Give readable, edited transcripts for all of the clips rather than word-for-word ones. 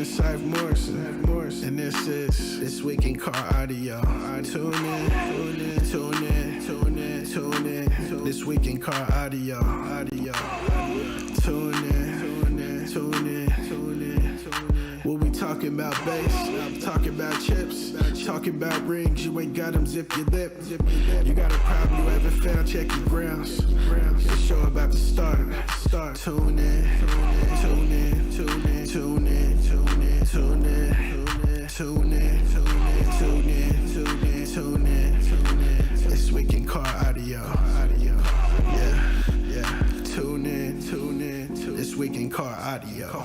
is Cypher Morrison, and this is This Week in Car Audio. Tune in. This Week in Car Audio. Tune in. We'll be talking about bass, talking about chips, talking about rings. You ain't got them, zip your lip. You got a problem you haven't found, check your grounds. The show about to start. Tune in. This Week in Car Audio. Yeah. Tune in. This Week in Car Audio.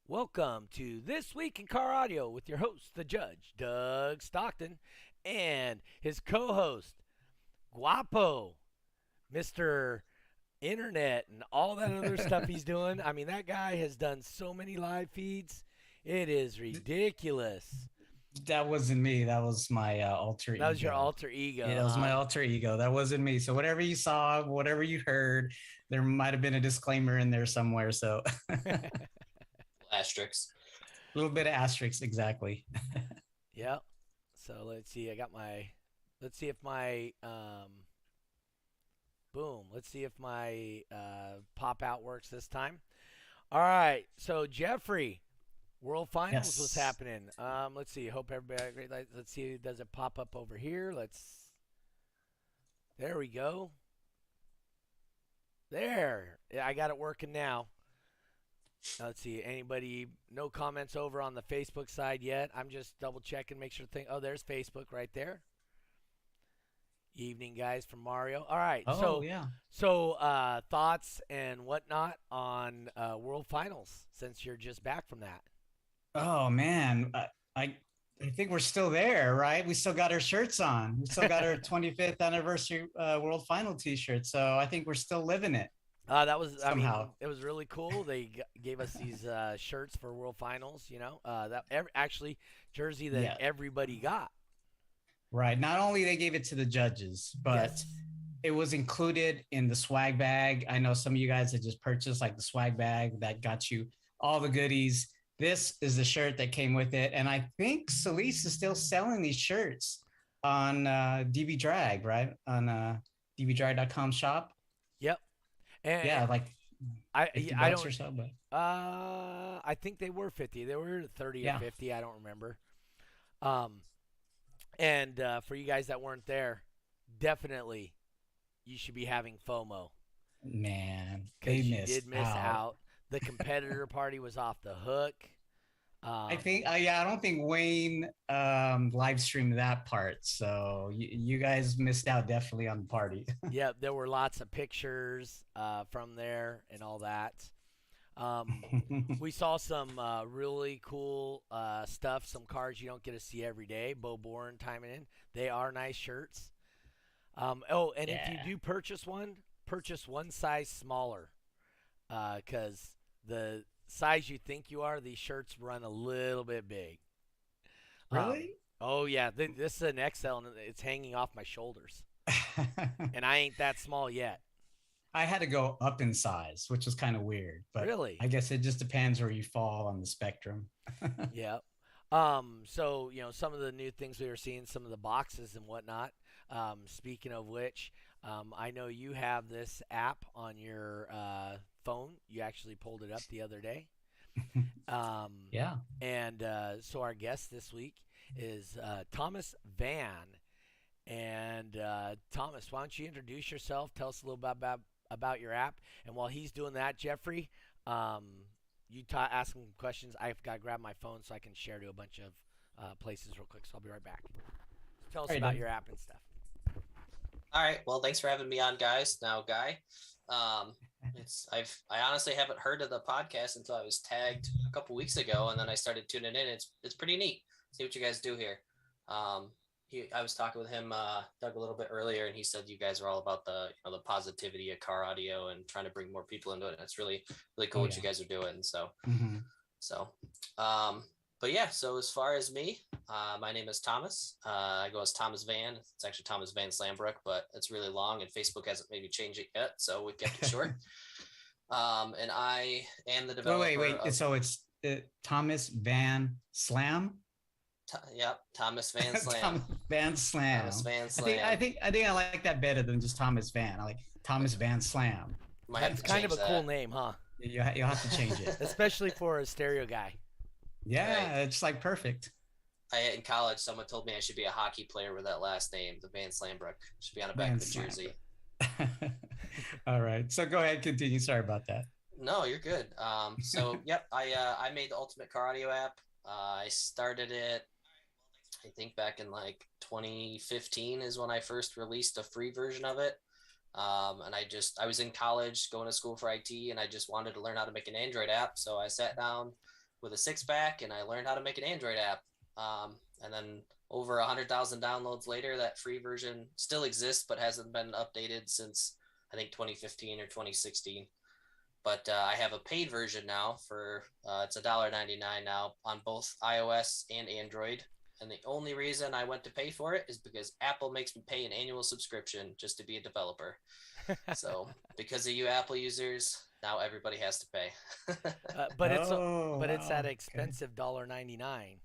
Welcome to This Week in Car Audio with your host, the Judge, Doug Stockton, and his co-host, Guapo, Mr. Internet, and all that other stuff he's doing. I mean, that guy has done so many live feeds. It is ridiculous. That wasn't me. That was my alter ego. That was your alter ego. Yeah, that was my alter ego. That wasn't me. So whatever you saw, whatever you heard, there might have been a disclaimer in there somewhere. So asterisks. A little bit of asterisks, exactly. Yep. So let's see. Let's see if my pop out works this time. All right. So Jeffrey, World Finals was happening. Let's see. Hope everybody had a great night. Let's see. Does it pop up over here? There we go. There. Yeah, I got it working now. Let's see. Anybody? No comments over on the Facebook side yet. I'm just double checking, make sure. Oh, there's Facebook right there. Evening, guys, from Mario. All right. So thoughts and whatnot on World Finals since you're just back from that. Oh man, I think we're still there, right? We still got our shirts on. We still got our 25th anniversary World Final T-shirt. So I think we're still living it. That was somehow. I mean, it was really cool. They gave us these shirts for World Finals. You know, actually jersey that everybody got. Right. Not only they gave it to the judges, but it was included in the swag bag. I know some of you guys had just purchased like the swag bag that got you all the goodies. This is the shirt that came with it. And I think Solis is still selling these shirts on DB Drag, right? On dbdrag.com shop. Yep. And yeah, like I don't or so, but I think they were 50. They were 30 or 50. I don't remember. And for you guys that weren't there, definitely you should be having FOMO. Man, they did miss out. The competitor party was off the hook. I think, I don't think Wayne live streamed that part. So you guys missed out definitely on the party. Yeah, there were lots of pictures from there and all that. We saw some really cool stuff, some cars you don't get to see every day. Bo Bourne timing in. They are nice shirts. If you do purchase one size smaller. Because the size you think you are, these shirts run a little bit big. Really? Oh, yeah. This is an XL, and it's hanging off my shoulders. And I ain't that small yet. I had to go up in size, which was kind of weird. But really? I guess it just depends where you fall on the spectrum. Yeah. So, some of the new things we were seeing, some of the boxes and whatnot. Speaking of which, I know you have this app on your phone. You actually pulled it up the other day. Yeah. And so our guest this week is Thomas Van. And Thomas, why don't you introduce yourself? Tell us a little bit about your app. And while he's doing that, Jeffrey, you ask him questions. I've got to grab my phone so I can share to a bunch of places real quick. So I'll be right back. Tell us about your app and stuff. All right. Well, thanks for having me on, guys. Now, Guy, I honestly haven't heard of the podcast until I was tagged a couple weeks ago, and then I started tuning in. It's pretty neat. See what you guys do here. I was talking with him, Doug, a little bit earlier, and he said you guys are all about the positivity of car audio and trying to bring more people into it. It's really, really cool what you guys are doing. So, but yeah. So as far as me, My name is Thomas. I go as Thomas Van. It's actually Thomas Van Slambrook, but it's really long, and Facebook hasn't maybe changed it yet, so we kept it short. And I am the developer. Wait. So it's Thomas Van Slam. Yep, Thomas Van Slam. Thomas Van Slam. Thomas Van Slam. I think I like that better than just Thomas Van. I like Thomas Van Slam. It's kind of a cool name, huh? You have to change it, especially for a stereo guy. Yeah, It's like perfect. In college, someone told me I should be a hockey player with that last name, the Van Slambrook. Should be on the back of the jersey. All right, so go ahead, continue. Sorry about that. No, you're good. So yep, I made the Ultimate Car Audio app. I started it, I think back in like 2015 is when I first released a free version of it. And I was in college going to school for IT, and I just wanted to learn how to make an Android app. So I sat down with a 6-pack and I learned how to make an Android app. And then over 100,000 downloads later, that free version still exists, but hasn't been updated since I think 2015 or 2016. But I have a paid version now for it's $1.99 now on both iOS and Android. And the only reason I went to pay for it is because Apple makes me pay an annual subscription just to be a developer. So because of you Apple users, now everybody has to pay. But it's that expensive $1.99.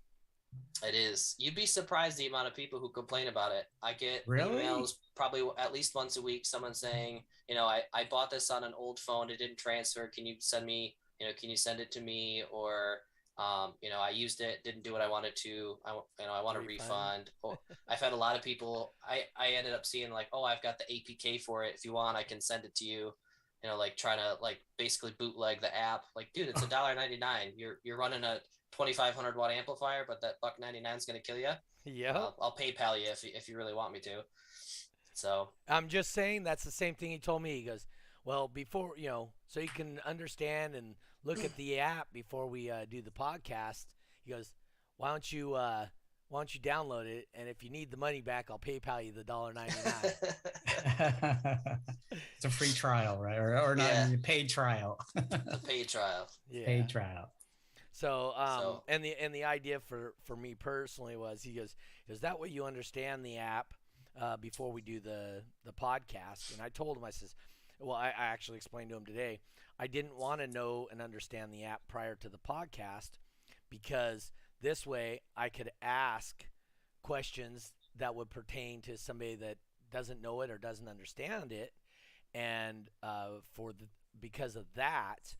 It is. You'd be surprised the amount of people who complain about it. I get emails probably at least once a week, someone saying, I bought this on an old phone, it didn't transfer. Can you send it to me? Or I used it, didn't do what I wanted to. I want a refund. I've had a lot of people. I ended up seeing like, oh, I've got the APK for it. If you want, I can send it to you. Like trying to like basically bootleg the app. Like, dude, it's $1.99. You're running a 2,500 watt amplifier, but that $1.99 is gonna kill you. Yeah. I'll PayPal you if you really want me to. So I'm just saying that's the same thing he told me. He goes, well, before so you can understand and look at the app before we do the podcast. He goes, why don't you download it, and if you need the money back, I'll PayPal you the $1.99. It's a free trial, right? Or not a paid trial. A paid trial. Yeah. Paid trial. So and the idea for me personally was he goes, is that way you understand the app before we do the podcast? And I told him, I says, well, I actually explained to him today, I didn't want to know and understand the app prior to the podcast, because this way I could ask questions that would pertain to somebody that doesn't know it or doesn't understand it. And because of that,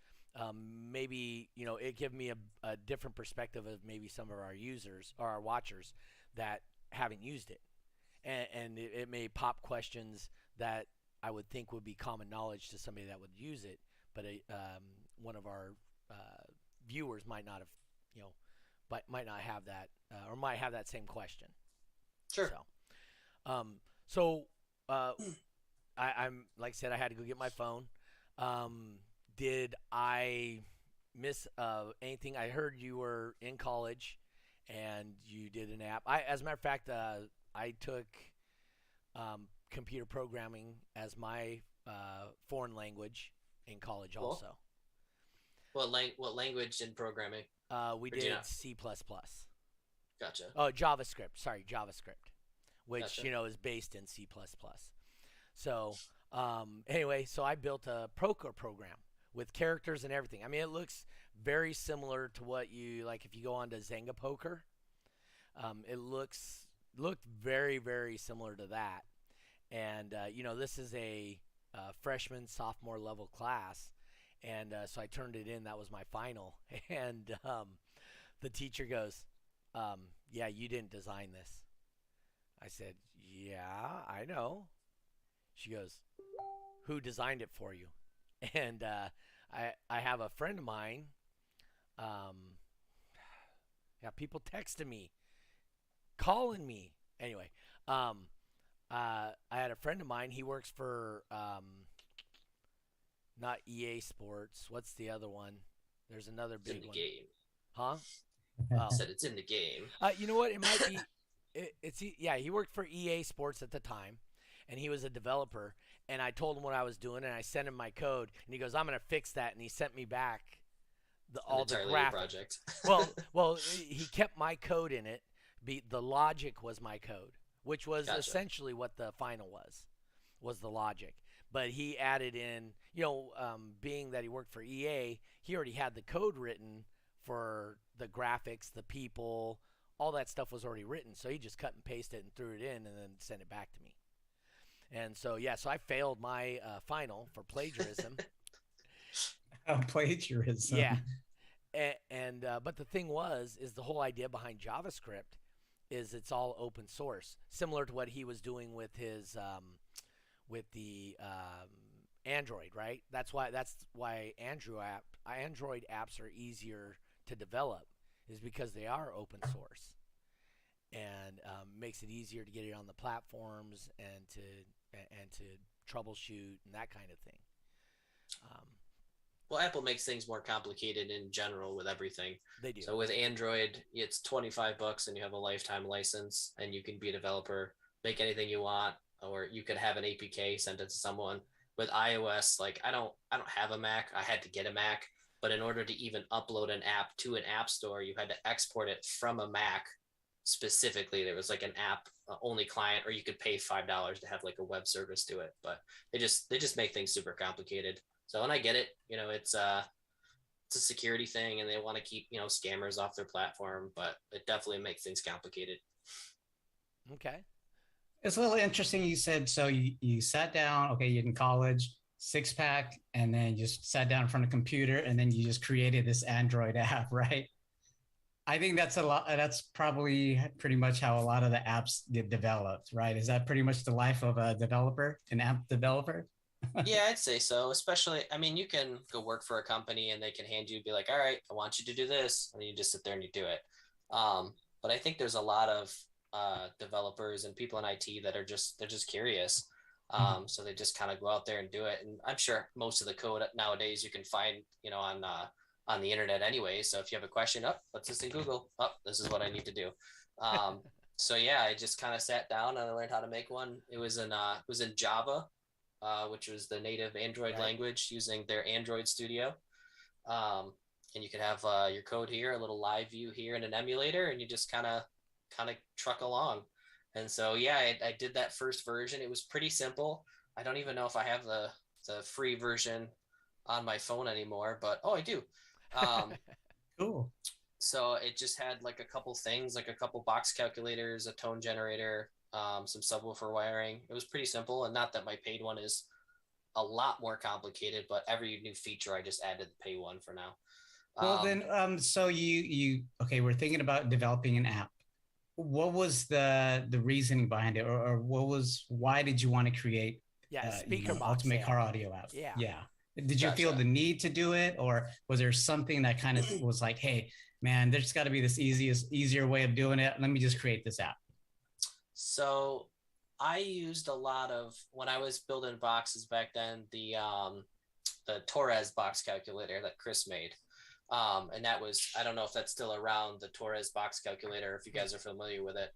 maybe, it give me a different perspective of maybe some of our users or our watchers that haven't used it. And it may pop questions that I would think would be common knowledge to somebody that would use it, but one of our viewers might not have, might not have that, or might have that same question. Sure. So, I'm like I said, I had to go get my phone. Did I miss anything? I heard you were in college and you did an app. As a matter of fact, I took computer programming as my foreign language in college. Cool. Also. What language in programming? We did C++. Gotcha. Oh, JavaScript. Sorry, JavaScript, which gotcha. Is based in C++. So anyway, so I built a poker program with characters and everything. I mean, it looks very similar to what you like if you go on to Zynga Poker. It looked very, very similar to that. And this is a freshman, sophomore level class, and so I turned it in. That was my final, and the teacher goes, "Yeah, you didn't design this." I said, "Yeah, I know." She goes, "Who designed it for you?" And I have a friend of mine. People texting me, calling me. Anyway, I had a friend of mine. He works for not EA Sports. What's the other one? There's another big one. It's in the game. Huh? I said it's in the game. You know what? It might be. He worked for EA Sports at the time, and he was a developer. And I told him what I was doing, and I sent him my code, and he goes, "I'm gonna fix that," and he sent me back all the graphics. Project. well, he kept my code in it, The logic was my code, which was Gotcha. essentially what the final was the logic. But he added in, being that he worked for EA, he already had the code written for the graphics, the people, all that stuff was already written. So he just cut and pasted it and threw it in and then sent it back to me. And so, yeah, so I failed my final for plagiarism. Plagiarism. Yeah. But the thing is the whole idea behind JavaScript is it's all open source, similar to what he was doing with his with the Android, right? That's why Android apps are easier to develop, is because they are open source, and makes it easier to get it on the platforms and to troubleshoot and that kind of thing. Well, Apple makes things more complicated in general with everything. They do. So with Android, it's $25 and you have a lifetime license, and you can be a developer, make anything you want, or you could have an APK, send it to someone. With iOS, like I don't have a Mac. I had to get a Mac, but in order to even upload an app to an app store, you had to export it from a Mac specifically. There was like an app only client, or you could pay $5 to have like a web service do it. But they just make things super complicated. So, and I get it, it's a security thing, and they want to keep, scammers off their platform, but it definitely makes things complicated. Okay. It's a little interesting. You said, so you sat down, okay, you're in college, six pack, and then you just sat down in front of a computer, and then you just created this Android app, right? I think that's a lot. That's probably pretty much how a lot of the apps get developed, right? Is that pretty much the life of a developer, an app developer? Yeah, I'd say so. Especially, I mean, you can go work for a company and they can hand you, be like, all right, I want you to do this. And you just sit there and you do it. But I think there's a lot of developers and people in IT that they're just curious. So they just kind of go out there and do it. And I'm sure most of the code nowadays you can find, on the internet anyway. So if you have a question, what's this in Google? This is what I need to do. So yeah, I just kind of sat down and I learned how to make one. It was in Java, which was the native Android language, using their Android Studio. And you can have your code here, a little live view here, and an emulator, and you just kind of truck along. And so yeah, I did that first version. It was pretty simple. I don't even know if I have the free version on my phone anymore, but I do. Cool. So it just had like a couple things, like a couple box calculators, a tone generator, some subwoofer wiring. It was pretty simple, and not that my paid one is a lot more complicated, but every new feature I just added the pay one for now. Well, then, so you okay? We're thinking about developing an app. What was the reasoning behind it, or why did you want to create speaker box ultimate car audio app? Yeah. Did you feel the need to do it, or was there something that kind of was like, hey, man, there's got to be this easier way of doing it. Let me just create this app. So I used a lot of, when I was building boxes back then, the Torres Box Calculator that Chris made. And that was, I don't know if that's still around, the Torres Box Calculator, if you guys are familiar with it.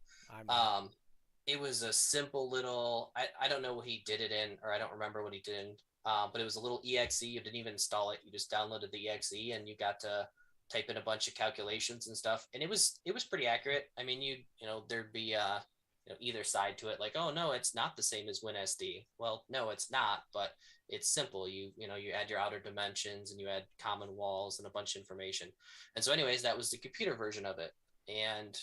It was a simple little, I don't know what he did it in, or I don't remember what he did in, but it was a little EXE. You didn't even install it. You just downloaded the EXE and you got to type in a bunch of calculations and stuff. And it was pretty accurate. I mean, there'd be, either side to it, like, oh no, it's not the same as WinSD. Well, no, it's not, but it's simple. You add your outer dimensions and you add common walls and a bunch of information. And so anyways, that was the computer version of it. And,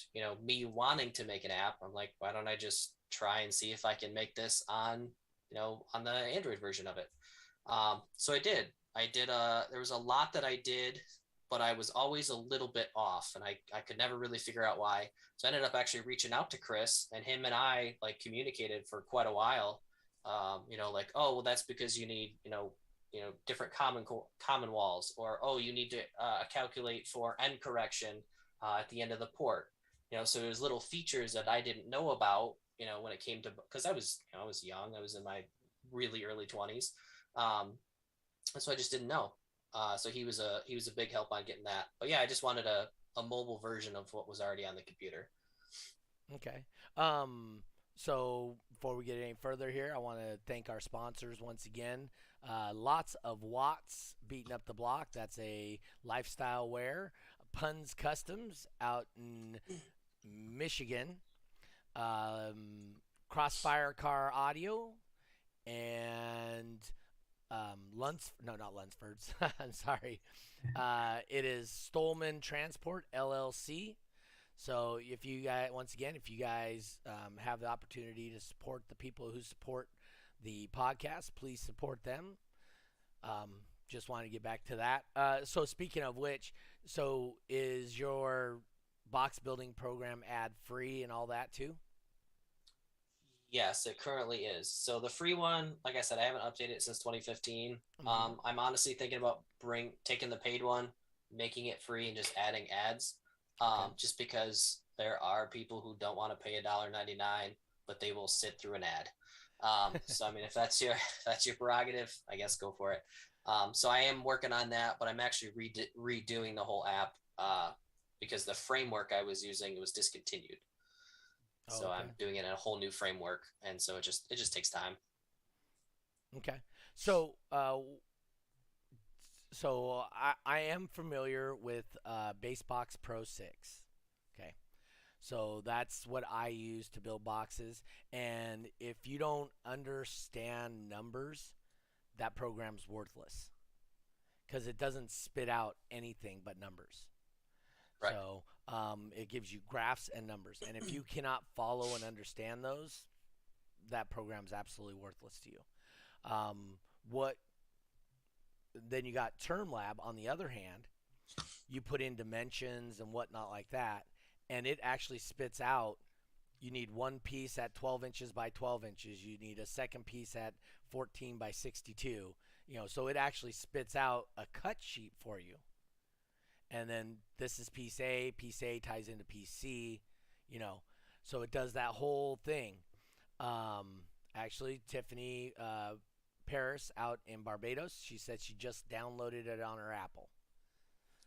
me wanting to make an app, I'm like, why don't I just try and see if I can make this on the Android version of it. So I did. There was a lot that I did, but I was always a little bit off, and I could never really figure out why. So I ended up actually reaching out to Chris, and him and I communicated for quite a while. Like, oh, well, that's because you need, different common walls, or, oh, you need to calculate for end correction at the end of the port. So there's little features that I didn't know about, when it came to, because I was young, I was in my really early 20s. So I just didn't know. So he was a big help on getting that. But yeah, I just wanted a mobile version of what was already on the computer. Okay. So before we get any further here, I want to thank our sponsors once again. Lots of Watts beating up the block. That's a lifestyle wear. Puns Customs out in Michigan, Crossfire Car Audio, and no, not Lunsford's. I'm sorry. It is Stolman Transport LLC. So if you guys, once again, if you guys have the opportunity to support the people who support the podcast, please support them. Just want to get back to that. So speaking of which, so is your box building program ad free and all that too? Yes, it currently is. So the free one, like I said, I haven't updated it since 2015. Mhm. I'm honestly thinking about taking the paid one, making it free, and just adding ads. Okay. Just because there are people who don't want to pay $1.99, but they will sit through an ad. So I mean, if that's your if that's your prerogative, I guess go for it. So I am working on that, but I'm actually redoing the whole app because the framework I was using was discontinued. Oh, So okay. I'm doing it in a whole new framework, and so it just takes time. Okay. So, I am familiar with Basebox Pro 6. Okay. So that's what I use to build boxes. And if you don't understand numbers, that program's worthless because it doesn't spit out anything but numbers. Right. So it gives you graphs and numbers. And if you cannot follow and understand those, that program's absolutely worthless to you. What then you got TermLab on the other hand, you put in dimensions and whatnot like that, and it actually spits out. You need one piece at 12 inches by 12 inches. You need a second piece at 14 by 62. So it actually spits out a cut sheet for you. And then this is piece A. Piece A ties into piece C. You know, so it does that whole thing. Actually, Tiffany Paris out in Barbados, she said she just downloaded it on her Apple.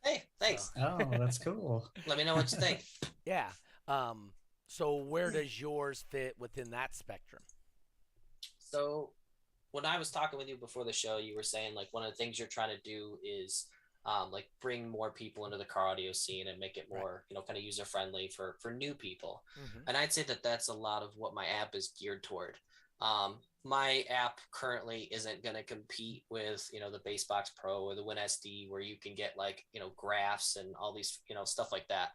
Hey, thanks. Oh, that's cool. Let me know what you think. Yeah. So where does yours fit within that spectrum? So when I was talking with you before the show, you were saying like one of the things you're trying to do is like bring more people into the car audio scene and make it more, kind of user friendly for new people. Mm-hmm. And I'd say that that's a lot of what my app is geared toward. My app currently isn't going to compete with, the Basebox Pro or the WinSD where you can get like, graphs and all these, stuff like that.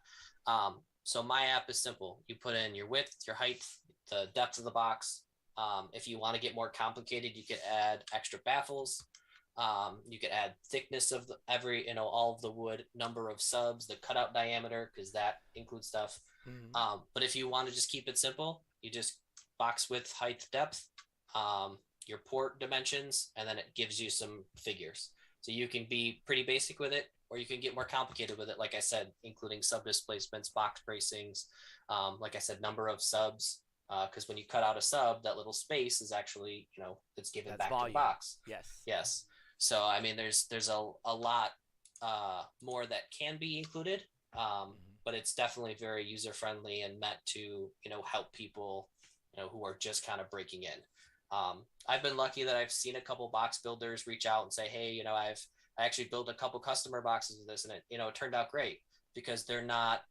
So my app is simple. You put in your width, your height, the depth of the box. If you want to get more complicated, you could add extra baffles. You could add thickness of all of the wood, number of subs, the cutout diameter, because that includes stuff. Mm-hmm. But if you want to just keep it simple, you just box width, height, depth, your port dimensions, and then it gives you some figures. So you can be pretty basic with it, or you can get more complicated with it. Like I said, including sub displacements, box bracings, like I said, number of subs. Because when you cut out a sub, that little space is actually, it's given back volume. to the box. Yes. Yes. So I mean, there's a lot more that can be included, but it's definitely very user friendly and meant to help people who are just kind of breaking in. I've been lucky that I've seen a couple box builders reach out and say, hey, I actually built a couple customer boxes with this, and it turned out great because they're not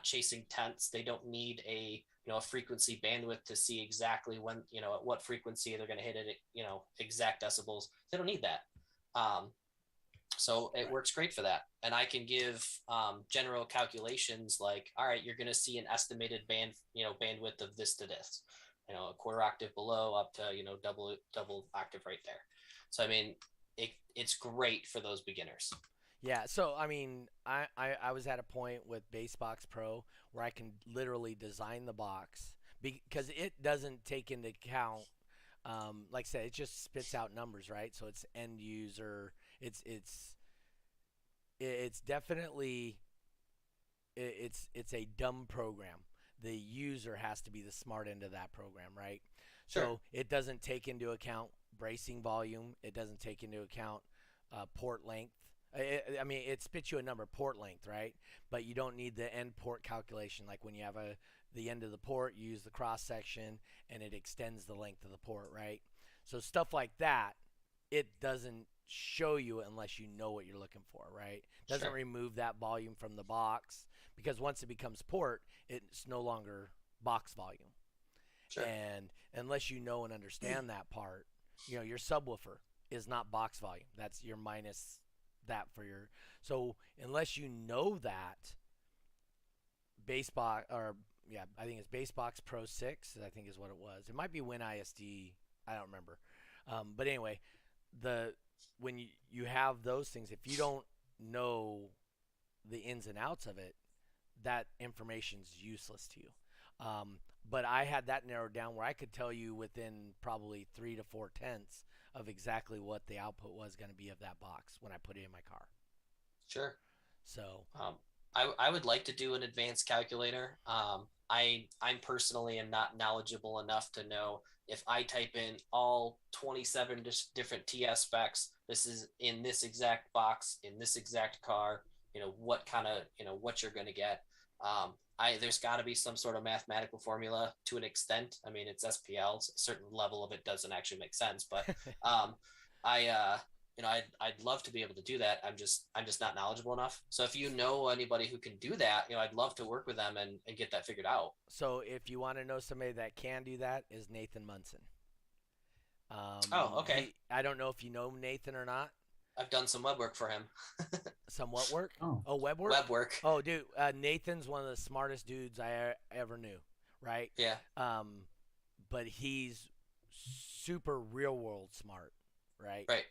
chasing tenths. They don't need a frequency bandwidth to see exactly when at what frequency they're going to hit it, exact decibels. They don't need that. So it works great for that. And I can give general calculations like, all right, you're going to see an estimated bandwidth of this to this, a quarter octave below up to, double octave right there. So, I mean, it's great for those beginners. Yeah, so I mean, I was at a point with Basebox Pro where I can literally design the box because it doesn't take into account, like I said, it just spits out numbers, right? So it's end user. It's definitely it's a dumb program. The user has to be the smart end of that program, right? Sure. So it doesn't take into account bracing volume. It doesn't take into account port length. I mean, it spits you a number, port length, right? But you don't need the end port calculation. Like when you have the end of the port, you use the cross section, and it extends the length of the port, right? So stuff like that it doesn't show you unless you know what you're looking for, right? Doesn't Sure. remove that volume from the box, because once it becomes port, it's no longer box volume. Sure. And unless you know and understand that part, your subwoofer is not box volume. That's your minus that for your. So unless you know that, base box, or yeah, I think it's base box Pro 6, I think is what it was. It might be Win ISD, I don't remember. But anyway, the when you have those things, if you don't know the ins and outs of it, that information's useless to you. But I had that narrowed down where I could tell you within probably 3 to 4 tenths of exactly what the output was going to be of that box when I put it in my car. Sure. So I would like to do an advanced calculator. I'm personally am not knowledgeable enough to know if I type in all 27 different TS specs, this is in this exact box, in this exact car, what kind of, what you're going to get. There's got to be some sort of mathematical formula to an extent. I mean, it's SPLs. A certain level of it doesn't actually make sense, but I'd love to be able to do that. I'm just not knowledgeable enough. So if you know anybody who can do that, I'd love to work with them and get that figured out. So if you want to know somebody that can do that, is Nathan Munson. Oh, okay. I don't know if you know Nathan or not. I've done some web work for him. Some what work? Oh. Web work? Web work. Oh, dude, Nathan's one of the smartest dudes I ever knew, right? Yeah. But he's super real world smart, right? Right.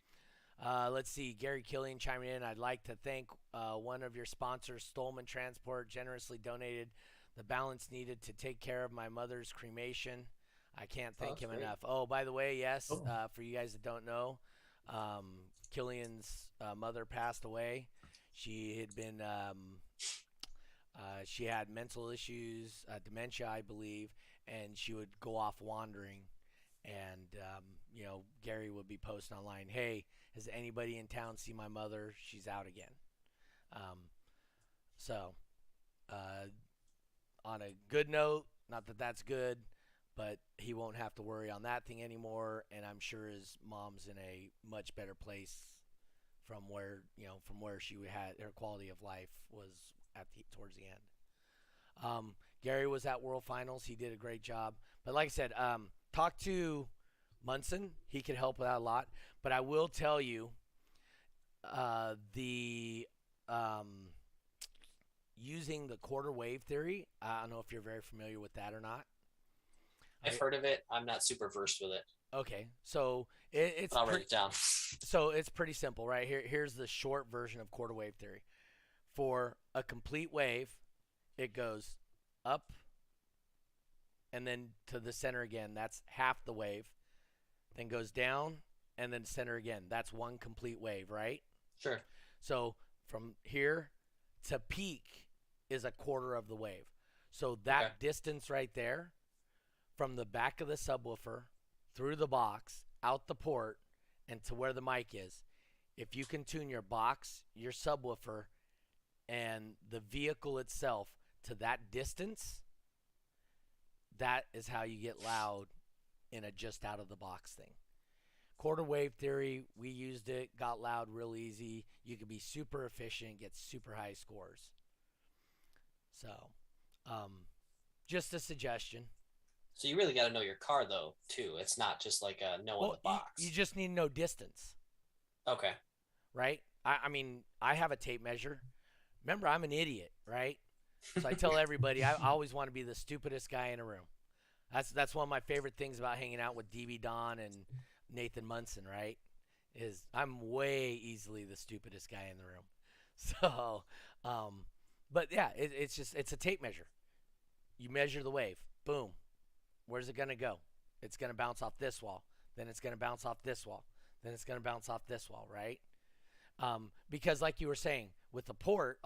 Let's see, Gary Killian chiming in. I'd like to thank one of your sponsors, Stolman Transport, generously donated the balance needed to take care of my mother's cremation. I can't thank him enough. Oh, by the way, yes, for you guys that don't know, Killian's mother passed away. She had been, she had mental issues, dementia, I believe, and she would go off wandering. And, Gary would be posting online, hey, has anybody in town seen my mother? She's out again. On a good note, not that that's good, but he won't have to worry on that thing anymore. And I'm sure his mom's in a much better place from where she had her quality of life was towards the end. Gary was at World Finals. He did a great job. But like I said, talk to Munson. He could help with that a lot. But I will tell you, using the quarter wave theory, I don't know if you're very familiar with that or not. I've heard of it. I'm not super versed with it. Okay, so it's I'll write it down. So it's pretty simple, right? Here's the short version of quarter wave theory. For a complete wave, it goes up and then to the center again. That's half the wave. Then goes down and then center again. That's one complete wave, right? Sure. So from here to peak is a quarter of the wave. So that distance right there, from the back of the subwoofer through the box, out the port, and to where the mic is, if you can tune your box, your subwoofer, and the vehicle itself to that distance, that is how you get loud in a just out of the box thing. Quarter wave theory, we used it, got loud real easy. You could be super efficient, get super high scores. So, just a suggestion. So you really got to know your car, though, too. It's not just like knowing the box. You just need to know distance. Okay. Right? I mean, I have a tape measure. Remember, I'm an idiot, right? So I tell everybody I always want to be the stupidest guy in a room. That's one of my favorite things about hanging out with DB Don and Nathan Munson, right? Is I'm way easily the stupidest guy in the room. So, but yeah, it's a tape measure. You measure the wave. Boom. Where's it going to go? It's going to bounce off this wall. Then it's going to bounce off this wall. Then it's going to bounce off this wall, right? Because like you were saying, with the port,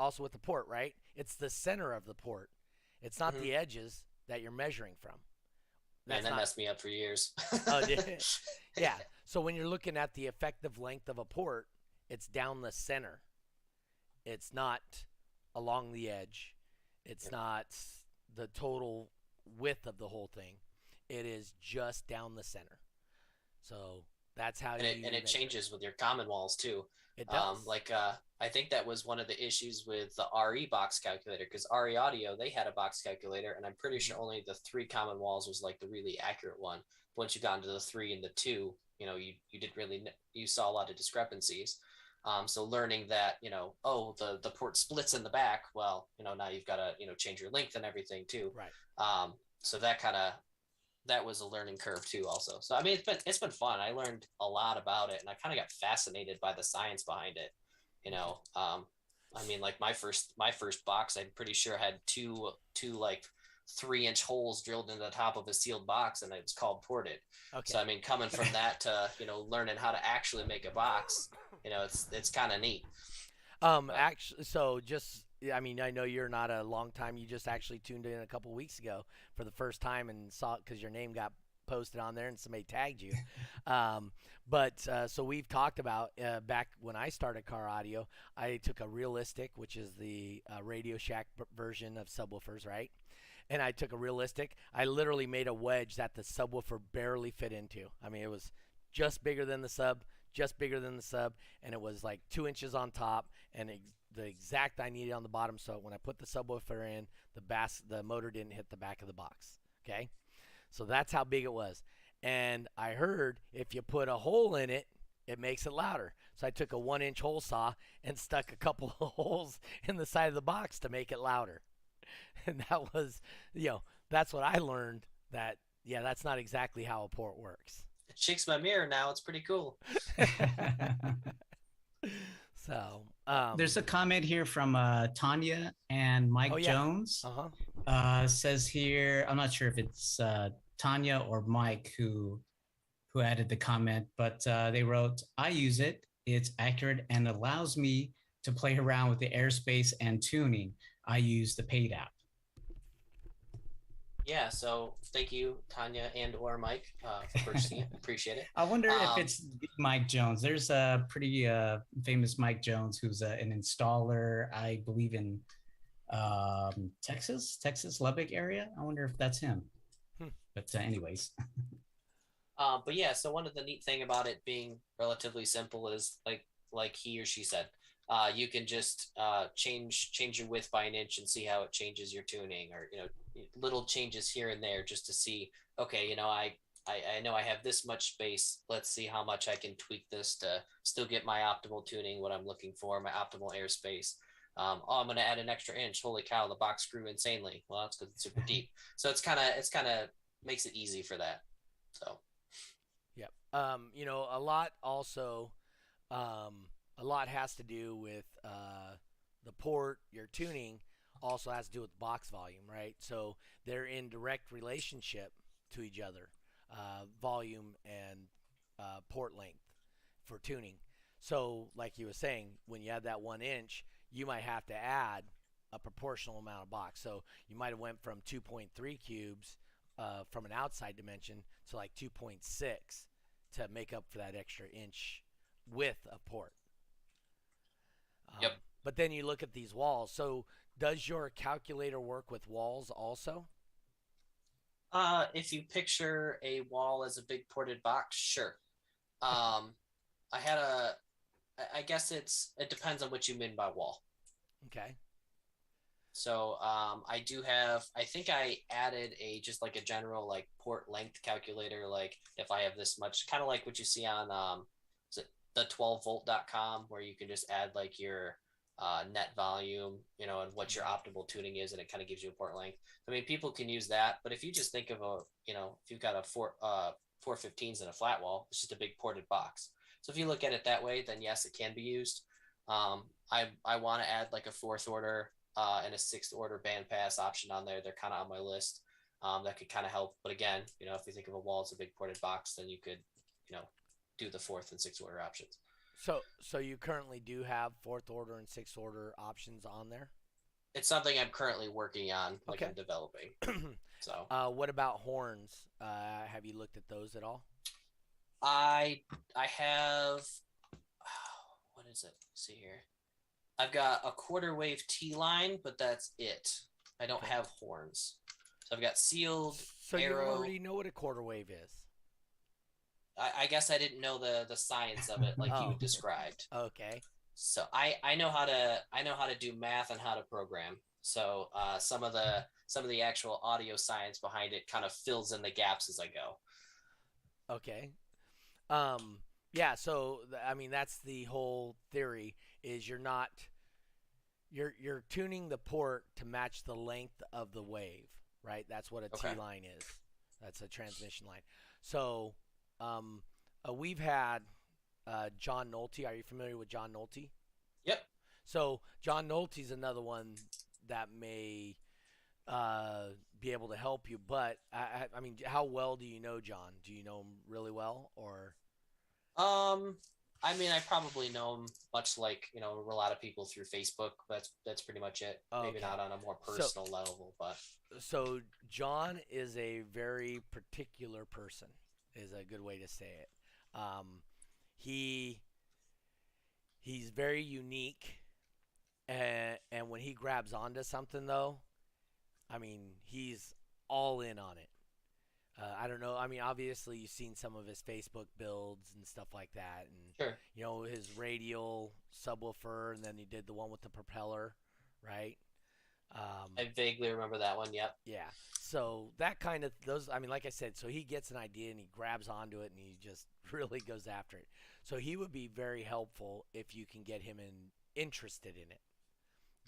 right? It's the center of the port. It's not the edges that you're measuring from. Man, that messed me up for years. Oh, did it? Yeah. So when you're looking at the effective length of a port, it's down the center. It's not along the edge. It's not the total width of the whole thing. It is just down the center. So That's how and you it changes with your common walls too. It does. I think that was one of the issues with the RE box calculator, because RE Audio, they had a box calculator, and I'm pretty sure only the 3 common walls was like the really accurate one. Once you got into the 3 and the 2, you didn't really, you saw a lot of discrepancies. So learning that, the port splits in the back, well, now you've got to, change your length and everything too. Right. So that was a learning curve too also. So I mean, it's been fun. I learned a lot about it, and I kind of got fascinated by the science behind it. I mean, like my first box, I'm pretty sure had two like 3-inch holes drilled into the top of a sealed box, and it was called ported. Okay. So I mean, coming from that to learning how to actually make a box, it's kind of neat. Actually, so just, I mean, I know you're not a long time. You just actually tuned in a couple weeks ago for the first time and saw it because your name got posted on there and somebody tagged you. So we've talked about back when I started car audio, I took a realistic, which is the Radio Shack version of subwoofers, right? And I took a realistic. I literally made a wedge that the subwoofer barely fit into. I mean, it was just bigger than the sub, and it was like 2 inches on top and the exact I needed on the bottom. So when I put the subwoofer in, the motor didn't hit the back of the box. Okay, so that's how big it was. And I heard if you put a hole in it, it makes it louder. So I took a 1-inch hole saw and stuck a couple of holes in the side of the box to make it louder. And that was, that's what I learned. That's not exactly how a port works. It shakes my mirror now. It's pretty cool. So there's a comment here from Tanya and Mike Jones. Says here, I'm not sure if it's Tanya or Mike who added the comment, but they wrote, "I use it. It's accurate and allows me to play around with the airspace and tuning. I use the paid app." Yeah, so thank you, Tanya and or Mike, for purchasing it. Appreciate it. I wonder if it's Mike Jones. There's a pretty famous Mike Jones who's an installer, I believe in Texas, Lubbock area. I wonder if that's him. But anyways. But yeah, so one of the neat thing about it being relatively simple is like he or she said, you can just change your width by an inch and see how it changes your tuning, or little changes here and there just to see, okay, I know I have this much space. Let's see how much I can tweak this to still get my optimal tuning, what I'm looking for, my optimal airspace. I'm going to add an extra inch. Holy cow, the box grew insanely. Well, that's because it's super deep. So it's kind of makes it easy for that. So, yep. A lot also, a lot has to do with the port, your tuning also has to do with box volume, right? So they're in direct relationship to each other, volume and port length for tuning. So like you were saying, when you add that 1 inch, you might have to add a proportional amount of box. So you might have went from 2.3 cubes from an outside dimension to like 2.6 to make up for that extra inch width of port. Yep. But then you look at these walls. So does your calculator work with walls also? If you picture a wall as a big ported box, sure. I guess it depends on what you mean by wall. Okay. So I think I added just like a general like port length calculator. Like if I have this much, kind of like what you see on the 12volt.com, where you can just add like your net volume, and what your optimal tuning is, and it kind of gives you a port length. I mean, people can use that, but if you just think of if you've got a 415s and a flat wall, it's just a big ported box. So if you look at it that way, then yes, it can be used. I want to add like a 4th order and a 6th order bandpass option on there. They're kind of on my list. That could kind of help. But again, if you think of a wall as a big ported box, then you could, do the 4th and 6th order options. So you currently do have 4th order and 6th order options on there? It's something I'm currently working on, okay. I'm developing. So what about horns? Have you looked at those at all? I have, what is it? Let's see here. I've got a quarter wave T-line, but that's it. I don't have horns. So I've got sealed So arrow. You already know what a quarter wave is. I guess I didn't know the science of it like you Oh. described. Okay. So I know how to do math and how to program. So some of the actual audio science behind it kind of fills in the gaps as I go. Okay. Um, yeah. So I mean, that's the whole theory. Is you're tuning the port to match the length of the wave, right? That's what a Okay. T line is. That's a transmission line. So um, we've had John Nolte. Are you familiar with John Nolte? Yep. So John Nolte's another one that may uh, be able to help you. But I mean, how well do you know John? Do you know him really well, or? Um, I mean, I probably know him much like a lot of people through Facebook. That's pretty much it. Maybe Okay. not on a more So personal level, but so John is a very particular person. Is a good way to say it. Um, he he's very unique, and when he grabs onto something, though, I mean, he's all in on it. I don't know. I mean, obviously, you've seen some of his Facebook builds and stuff like that, and sure. his radial subwoofer, and then he did the one with the propeller, right? Um, I vaguely remember that one. Yep. yeah. So that kind of those. I mean, like I said, so he gets an idea and he grabs onto it and he just really goes after it. So he would be very helpful if you can get him interested in it.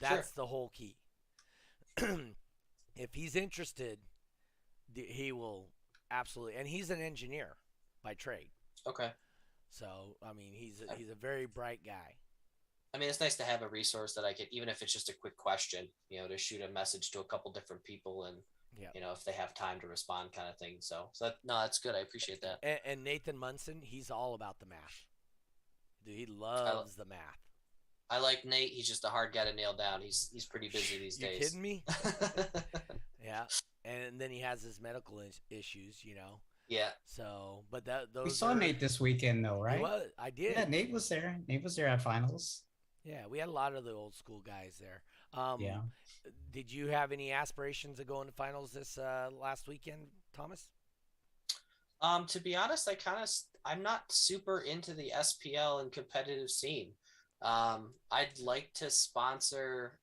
Sure. That's the whole key. If he's interested, he will absolutely. And he's an engineer by trade. Okay. So I mean, he's a very bright guy. I mean, it's nice to have a resource that I could, even if it's just a quick question, to shoot a message to a couple different people and, Yeah. if they have time to respond kind of thing. So no, that's good. I appreciate that. And Nathan Munson, he's all about the math. Dude, he I, loves the math. I like Nate. He's just a hard guy to nail down. He's pretty busy these You days. kidding me? Yeah. And then he has his medical issues. Yeah. So, but those We saw Nate this weekend, though, right? I did. Yeah, Nate was there. Nate was there at finals. Yeah, we had a lot of the old school guys there. Yeah. Did you have any aspirations of going to finals this last weekend, Thomas? To be honest, I'm not super into the SPL and competitive scene. I'd like to sponsor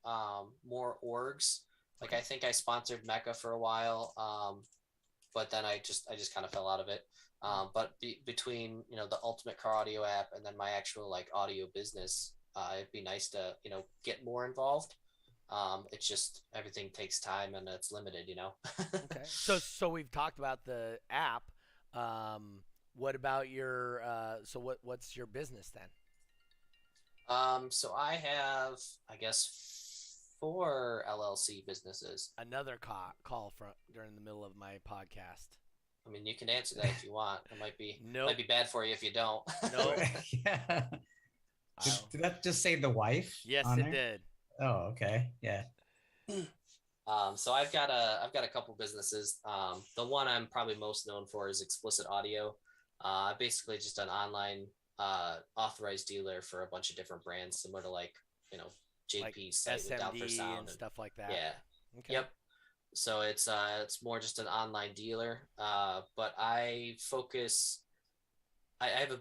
more orgs. Like I think I sponsored Mecca for a while, but then I just kind of fell out of it. But between the Ultimate Car Audio app and then my actual like audio business, it'd be nice to get more involved. It's just everything takes time and it's limited. Okay. So we've talked about the app. What about your what's your business then? So I have, I guess, 4 LLC businesses. Another call from during the middle of my podcast. I mean, you can answer that if you want. It might be Nope. might be bad for you if you don't. No. Yeah. Did that just say the wife? Yes, on it there? did. Oh, okay. Yeah. So I've got a couple businesses. The one I'm probably most known for is Explicit Audio. Basically just an online authorized dealer for a bunch of different brands, similar to like JP's Like site with Down for SMD Sound and stuff like that. Yeah. Okay. Yep. So it's more just an online dealer. But I focus. I have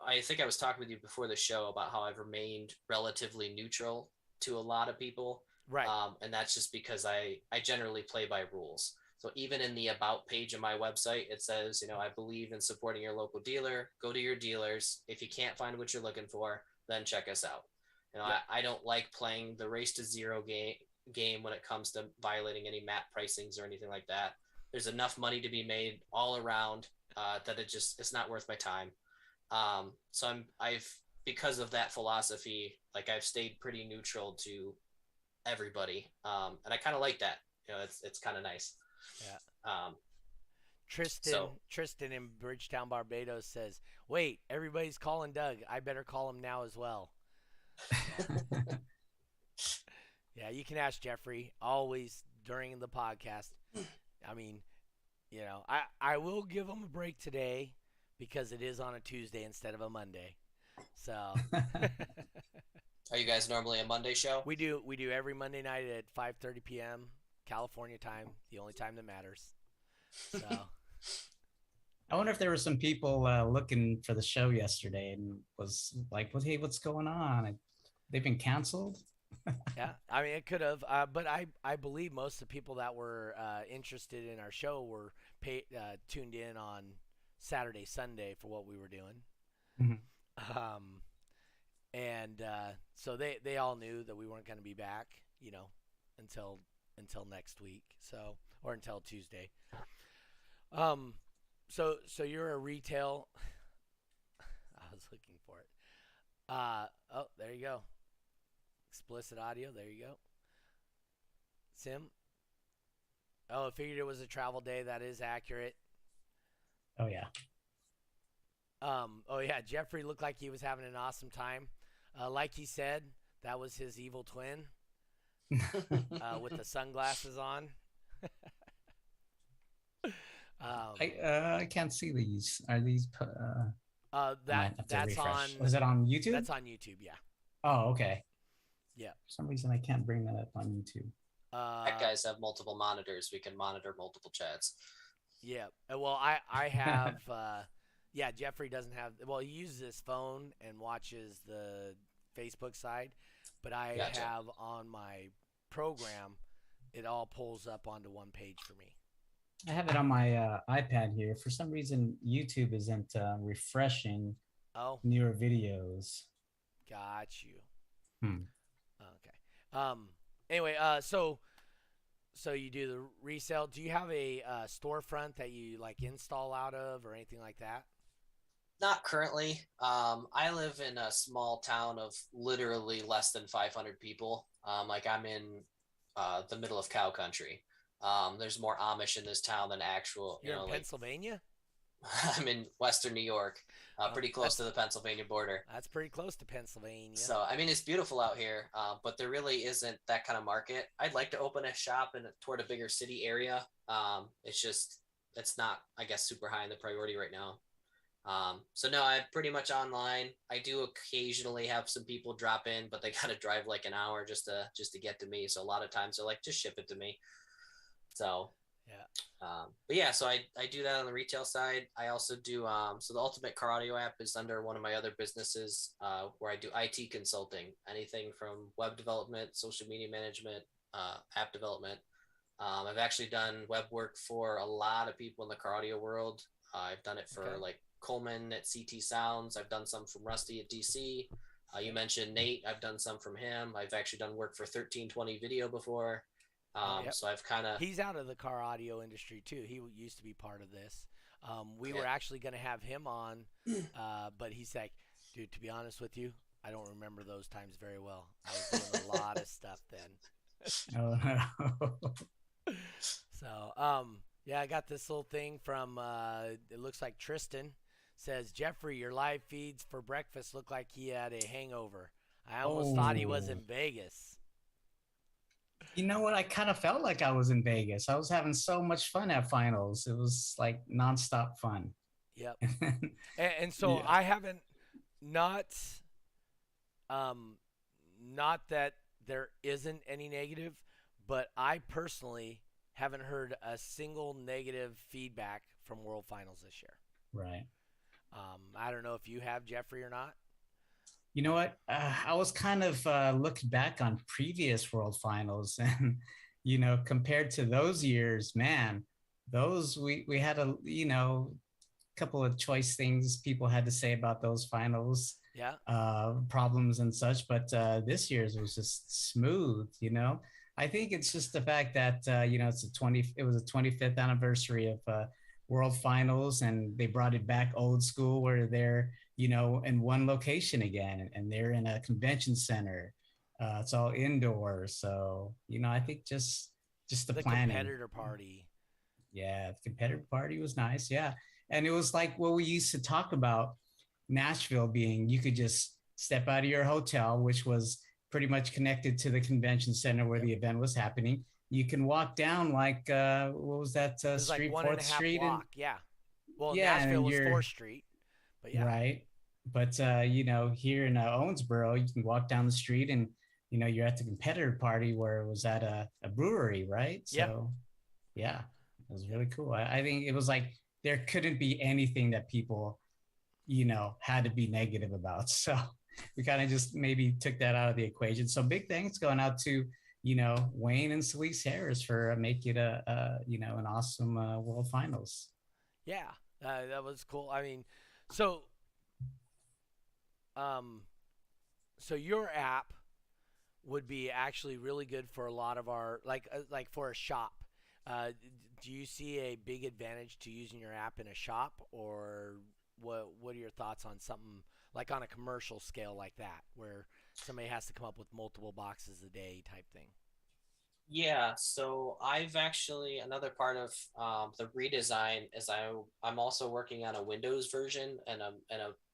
I think I was talking with you before the show about how I've remained relatively neutral to a lot of people. Right. And that's just because I generally play by rules. So even in the about page of my website, it says, I believe in supporting your local dealer. Go to your dealers. If you can't find what you're looking for, then check us out. Yep. I don't like playing the race to zero game when it comes to violating any map pricings or anything like that. There's enough money to be made all around that it's not worth my time. So I've because of that philosophy, like I've stayed pretty neutral to everybody, and I kind of like that. It's kind of nice. Yeah. Tristan in Bridgetown, Barbados says, "Wait, everybody's calling Doug. I better call him now as well." Yeah, you can ask Jeffrey always during the podcast. I mean, I will give him a break today because it is on a Tuesday instead of a Monday. So. Are you guys normally a Monday show? We do every Monday night at 5:30 p.m. California time, the only time that matters. So I wonder if there were some people looking for the show yesterday and was like, "What? Hey, what's going on? They've been canceled." Yeah, I mean it could have, but I believe most of the people that were interested in our show were tuned in on Saturday, Sunday for what we were doing, Mhm. um, and so they all knew that we weren't going to be back, until next week, so or until Tuesday. Um, so you're a retail. I was looking for it. Oh, there you go. Explicit audio. There you go. Sim. Oh, I figured it was a travel day. That is accurate. Oh yeah. Oh yeah, Jeffrey looked like he was having an awesome time. Like he said, that was his evil twin with the sunglasses on. I can't see these. Are these? I That might have to that's on refresh. Was it on YouTube? that's on YouTube. Yeah. Oh, okay. Yeah. For some reason, I can't bring that up on YouTube. Tech guys have multiple monitors. We can monitor multiple chats. Yeah. Well, I have. Yeah, Jeffrey doesn't have. Well, he uses his phone and watches the Facebook side, but I Gotcha. have on my program. It all pulls up onto one page for me. I have it on my iPad here. For some reason, YouTube isn't refreshing Oh, newer videos. got you. Hmm. Okay. Anyway, so you do the resale. Do you have a storefront that you like install out of or anything like that? Not currently. I live in a small town of literally less than 500 people. Like I'm in the middle of cow country. There's more Amish in this town than actual, You're in like Pennsylvania? I'm in Western New York, pretty close to the Pennsylvania border. That's pretty close to Pennsylvania. So, I mean, it's beautiful out here, but there really isn't that kind of market. I'd like to open a shop toward a bigger city area. It's not, I guess, super high in the priority right now. So no, I'm pretty much online. I do occasionally have some people drop in, but they got to drive like an hour just to get to me. So a lot of times they're like, just ship it to me. So yeah. But yeah, so I do that on the retail side. I also do so the Ultimate Car Audio app is under one of my other businesses where I do IT consulting, anything from web development, social media management, app development. I've actually done web work for a lot of people in the car audio world. I've done it for like Coleman at CT Sounds. I've done some from Rusty at DC. You mentioned Nate. I've done some from him. I've actually done work for 1320 Video before. So I've kind of... He's out of the car audio industry too. He used to be part of this. We were actually going to have him on, but he's like, dude, to be honest with you, I don't remember those times very well. I was doing a lot of stuff then. Oh no. So, yeah, I got this little thing from, it looks like Tristan. Says, Jeffrey, your live feeds for breakfast look like he had a hangover. I almost thought he was in Vegas. You know what? I kind of felt like I was in Vegas. I was having so much fun at finals. It was like nonstop fun. Yep. and so I haven't not that there isn't any negative, but I personally haven't heard a single negative feedback from World Finals this year. Right. I don't know if you have, Jeffrey, or not. You know what? I was kind of looking back on previous World Finals, and compared to those years, man, those we had a couple of choice things people had to say about those finals. Yeah. Problems and such, but this year's was just smooth. I think it's just the fact that it was a 25th anniversary of World Finals, and they brought it back old school where they're in one location again, and they're in a convention center. It's all indoor, so I think just the planning. Competitor party. Yeah, the competitor party was nice. Yeah, and it was like what we used to talk about Nashville being. You could just step out of your hotel, which was pretty much connected to the convention center where the event was happening. You can walk down like what was that street, like 4th Street? Block. Yeah. Well, Nashville was 4th Street, but yeah. Right. But here in Owensboro, you can walk down the street and you're at the competitor party where it was at a brewery, right? So yeah, it was really cool. I think it was like there couldn't be anything that people, had to be negative about. So we kind of just maybe took that out of the equation. So big thanks going out to, Wayne and Solis Harris for making it an awesome World Finals. Yeah, that was cool. I mean, so um, so your app would be actually really good for a lot of our like for a shop. Do you see a big advantage to using your app in a shop, or what are your thoughts on something like on a commercial scale like that, where somebody has to come up with multiple boxes a day type thing? Yeah, so I've actually another part of the redesign is I'm also working on a Windows version and a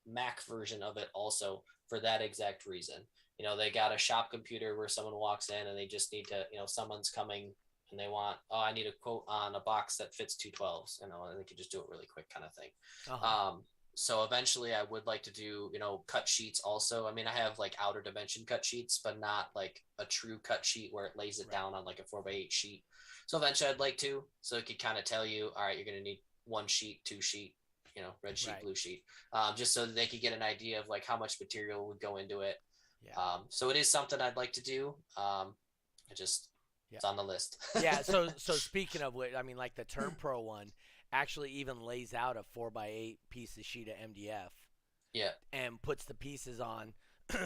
Mac version of it also for that exact reason. They got a shop computer where someone walks in and they just need to, someone's coming and they want, oh, I need a quote on a box that fits 212s, and they can just do it really quick kind of thing. Uh-huh. So eventually I would like to do, cut sheets also. I mean, I have like outer dimension cut sheets, but not like a true cut sheet where it lays it Right. down on like a 4x8 sheet. So eventually I'd like to, so it could kind of tell you, all right, you're going to need one sheet, two sheet, red sheet, Right. blue sheet, just so that they could get an idea of like how much material would go into it. Yeah. So it is something I'd like to do. Yeah. It's on the list. Yeah. So speaking of which, I mean, like the Term Pro one actually even lays out a 4x8 piece of sheet of MDF Yeah. and puts the pieces on.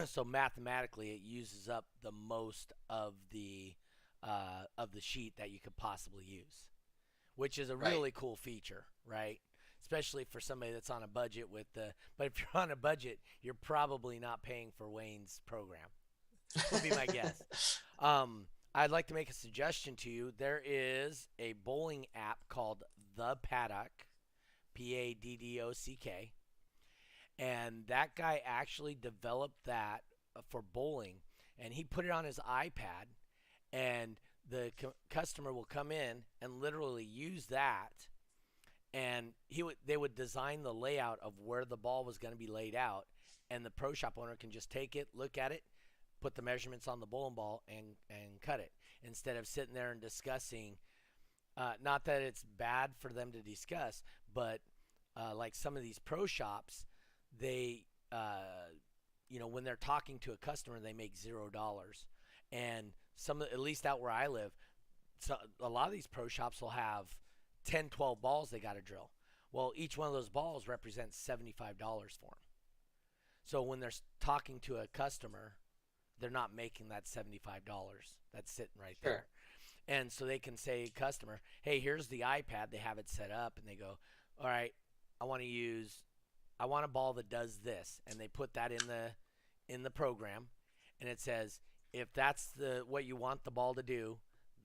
So mathematically, it uses up the most of the sheet that you could possibly use, which is a Right. really cool feature, right? Especially for somebody that's on a budget with the. But if you're on a budget, you're probably not paying for Wayne's program. Would be my guess. I'd like to make a suggestion to you. There is a bowling app called The Paddock, Paddock, and that guy actually developed that for bowling, and he put it on his iPad, and the customer will come in and literally use that, and they would design the layout of where the ball was going to be laid out, and the pro shop owner can just take it, look at it, put the measurements on the bowling ball, and cut it, instead of sitting there and discussing. Not that it's bad for them to discuss, but like some of these pro shops, they when they're talking to a customer, they make $0, and at least out where I live, so a lot of these pro shops will have 10, 12 balls they got to drill. Well, each one of those balls represents $75 for them. So when they're talking to a customer, they're not making that $75 that's sitting right Sure. there. And so they can say, customer, hey, here's the iPad. They have it set up, and they go, all right, I want a ball that does this, and they put that in the program, and it says, if that's what you want the ball to do,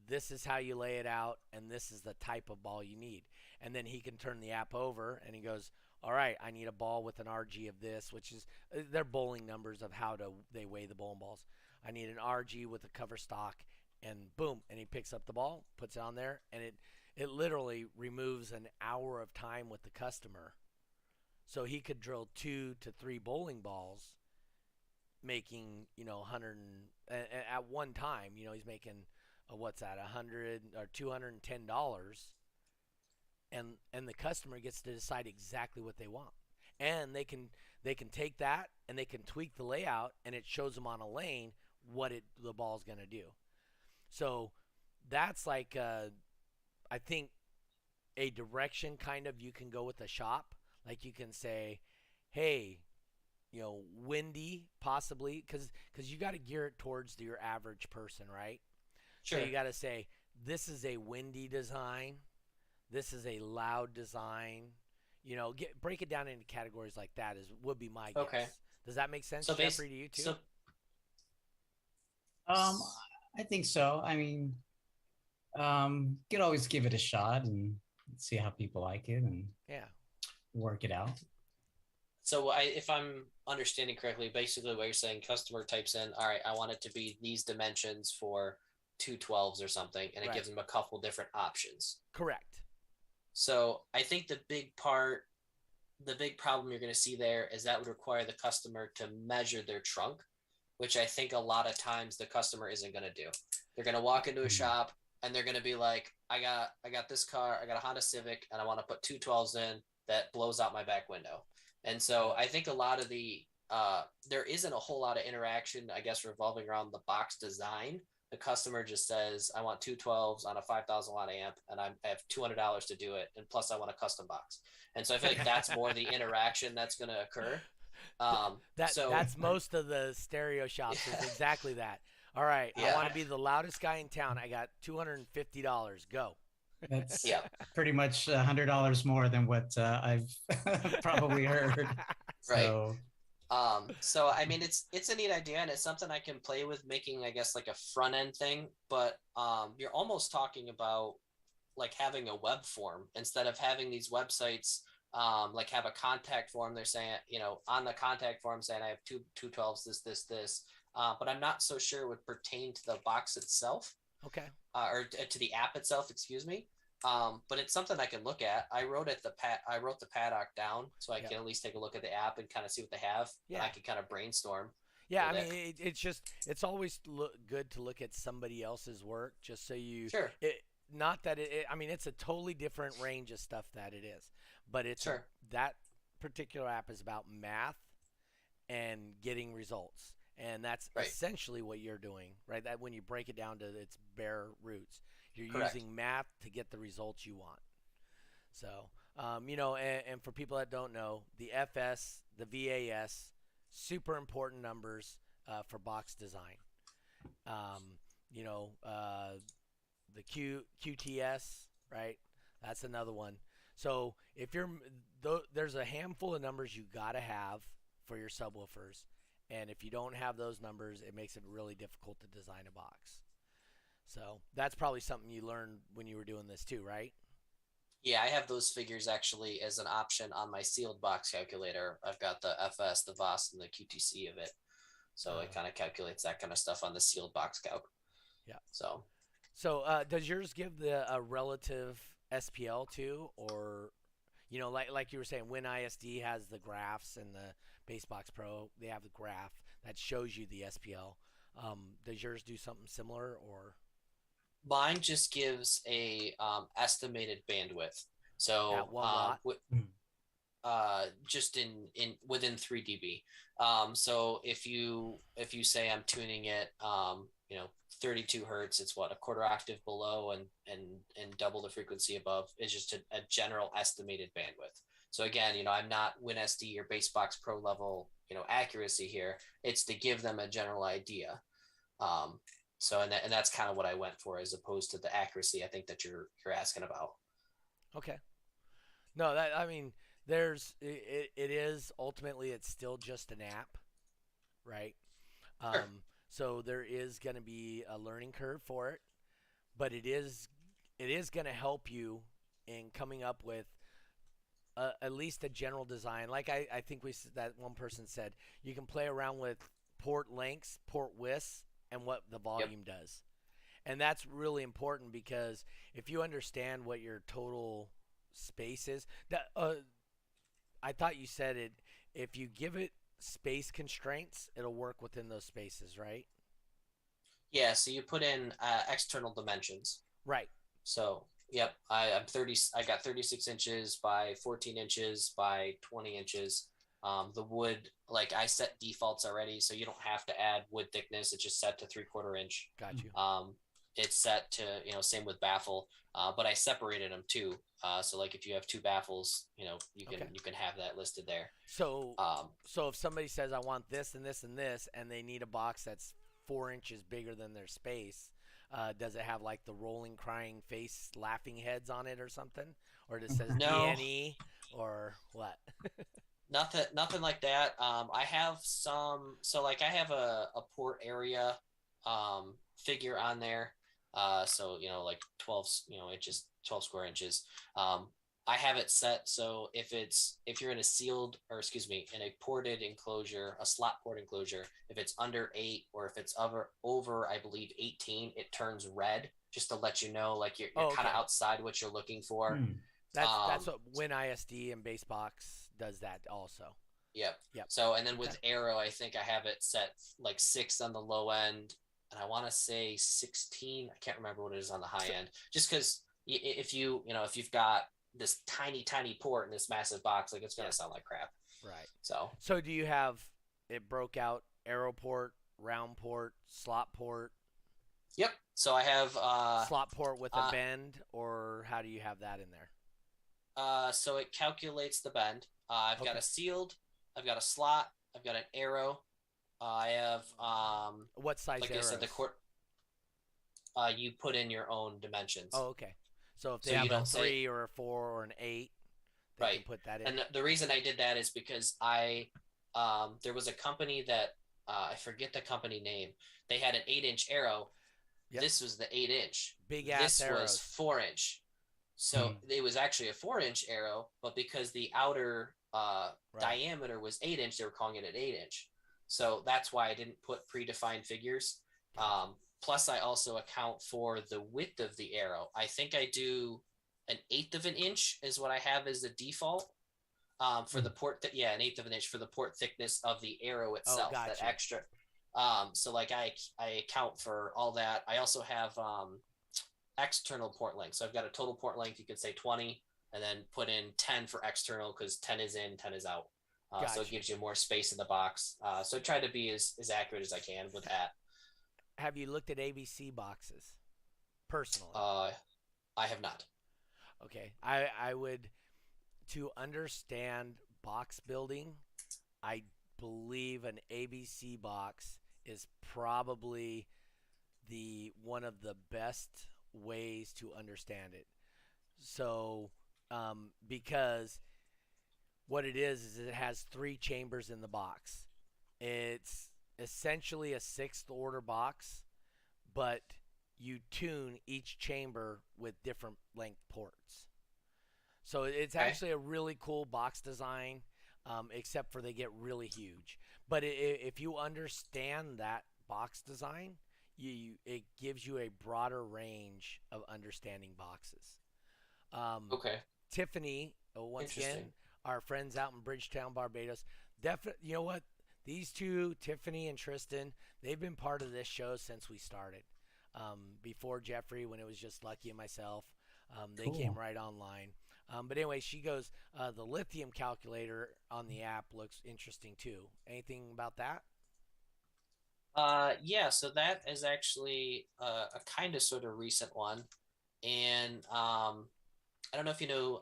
this is how you lay it out, and this is the type of ball you need. And then he can turn the app over, and he goes, all right, I need a ball with an RG of this, which is their bowling numbers of they weigh the bowling balls. I need an RG with a cover stock, and boom, and he picks up the ball, puts it on there, and it literally removes an hour of time with the customer. So he could drill 2 to 3 bowling balls, making 100 at one time. He's making what's that, $100 or $210, and the customer gets to decide exactly what they want, and they can take that and they can tweak the layout, and it shows them on a lane what the ball's going to do. So that's like I think a direction kind of you can go with a shop. Like you can say, hey, windy possibly, because you got to gear it towards your average person, right? Sure. So you got to say, this is a windy design, this is a loud design. Break it down into categories like that would be my Okay. guess. Does that make sense, So Jeffrey, to you too? So I think so. I mean, you could always give it a shot and see how people like it and Yeah. work it out. So if I'm understanding correctly, basically what you're saying, customer types in, all right, I want it to be these dimensions for 212s or something, and it Right. gives them a couple different options. Correct. So I think the big problem you're going to see there is that would require the customer to measure their trunk, which I think a lot of times the customer isn't going to do. They're going to walk into a shop, and they're gonna be like, I got this car, I got a Honda Civic, and I want to put 212s in that blows out my back window. And so I think a lot of the there isn't a whole lot of interaction, I guess, revolving around the box design. The customer just says, I want 212s on a 5,000 watt amp, and I have $200 to do it, and plus I want a custom box. And so I feel like that's more the interaction that's going to occur. That's most of the stereo shops is exactly that. All right, I want to be the loudest guy in town. I got $250. Go. That's Yeah. pretty much $100 more than what I've probably heard. Right. So I mean, it's a neat idea, and it's something I can play with, making, I guess, like a front end thing. But you're almost talking about like having a web form instead of having these websites. Like have a contact form. They're saying, on the contact form saying I have 212s, this. But I'm not so sure it would pertain to the box itself. Okay. Or to the app itself, excuse me. But it's something I can look at. I wrote the paddock down so I can at least take a look at the app and kind of see what they have. Yeah. And I can kind of brainstorm. Yeah, I mean, it's always good to look at somebody else's work just so you. Sure. Not that I mean, it's a totally different range of stuff that it is, but it's that particular app is about math and getting results, and that's essentially what you're doing, right? That when you break it down to its bare roots, you're using math to get the results you want. So, and for people that don't know, the FS, the VAS, super important numbers for box design. The QTS, right? That's another one. So if there's a handful of numbers you gotta have for your subwoofers, and if you don't have those numbers, it makes it really difficult to design a box. So that's probably something you learned when you were doing this too, right? Yeah, I have those figures actually as an option on my sealed box calculator. I've got the FS, the VAS, and the QTC of it. So it kind of calculates that kind of stuff on the sealed box calc. Yeah. So does yours give a relative SPL too, or like you were saying, WinISD has the graphs, and the Basebox Pro, they have the graph that shows you the SPL. Does yours do something similar, or? Mine just gives a estimated bandwidth. So at 1 watt. Just in within 3 dB. So if you say I'm tuning it 32 hertz, it's what, a quarter octave below and double the frequency above is just a general estimated bandwidth. So again, I'm not WinSD or Basebox Pro level accuracy here. It's to give them a general idea. So and that's kind of what I went for, as opposed to the accuracy I think that you're asking about. Okay. No, that, I mean, it is ultimately, it's still just an app, right? Sure. So there is going to be a learning curve for it, but it is going to help you in coming up with at least a general design. Like I think that one person said, you can play around with port lengths, port widths, and what the volume does. And that's really important, because if you understand what your total space is, I thought you said it, if you give it space constraints, it'll work within those spaces, right? Yeah, so you put in external dimensions. Right. So, yep, I got 36 inches by 14 inches by 20 inches. The wood, like I set defaults already, so you don't have to add wood thickness. It's just set to 3/4 inch. Got you. It's set to, same with baffle, but I separated them too. So like if you have 2 baffles, you can have that listed there. So, so if somebody says I want this and this and this, and they need a box that's 4 inches bigger than their space, does it have like the rolling, crying face, laughing heads on it or something, or it says no. DNE or what? Nothing like that. I have some, so like I have a port area figure on there. So like 12 inches, 12 square inches. I have it set so if you're in a ported enclosure, a slot port enclosure, if it's under 8 or if it's over I believe 18, it turns red, just to let you know like you're kind of outside what you're looking for. That's what WinISD and Basebox does that also. Yep. So and then with Arrow, I think I have it set like 6 on the low end, and I want to say 16. I can't remember what it is on the high end. Just because if you've got this tiny port in this massive box, like it's gonna sound like crap. Right. So So do you have it broke out arrow port, round port, slot port, yep. So I have slot port with a bend, or how do you have that in there? so it calculates the bend. I've got a sealed, I've got a slot, I've got an arrow. I have What size like arrows? I said, the court. You put in your own dimensions. Oh, okay. So if they So have you a don't 3 say or a 4 or an 8, they right. can put that in. And the reason I did that is because there was a company that I forget the company name. They had an 8-inch arrow. Yep. This was the 8-inch. Big ass This arrows. was 4-inch. So it was actually a 4-inch arrow, but because the outer diameter was 8-inch, they were calling it an 8-inch. So that's why I didn't put predefined figures. Plus, I also account for the width of the arrow. I think I do an 1/8 of an inch is what I have as the default for the port. An 1/8 of an inch for the port thickness of the arrow itself. Oh, gotcha. That extra. So like I account for all that. I also have external port length. So I've got a total port length. You could say 20, and then put in 10 for external because 10 is in, 10 is out. Gotcha. So it gives you more space in the box. So I try to be as accurate as I can with that. Have you looked at ABC boxes personally? I have not. Okay. I would, to understand box building, I believe an ABC box is probably one of the best ways to understand it. So, because what it is it has 3 chambers in the box. It's essentially a 6th order box, but you tune each chamber with different length ports. So it's actually a really cool box design, except for they get really huge. But if you understand that box design, it gives you a broader range of understanding boxes. Tiffany, once again, our friends out in Bridgetown, Barbados. You know what? These two, Tiffany and Tristan, they've been part of this show since we started. Before Jeffrey, when it was just Lucky and myself, they came right online. But anyway, she goes, the lithium calculator on the app looks interesting too. Anything about that? So that is actually a kind of sort of recent one. And I don't know if you know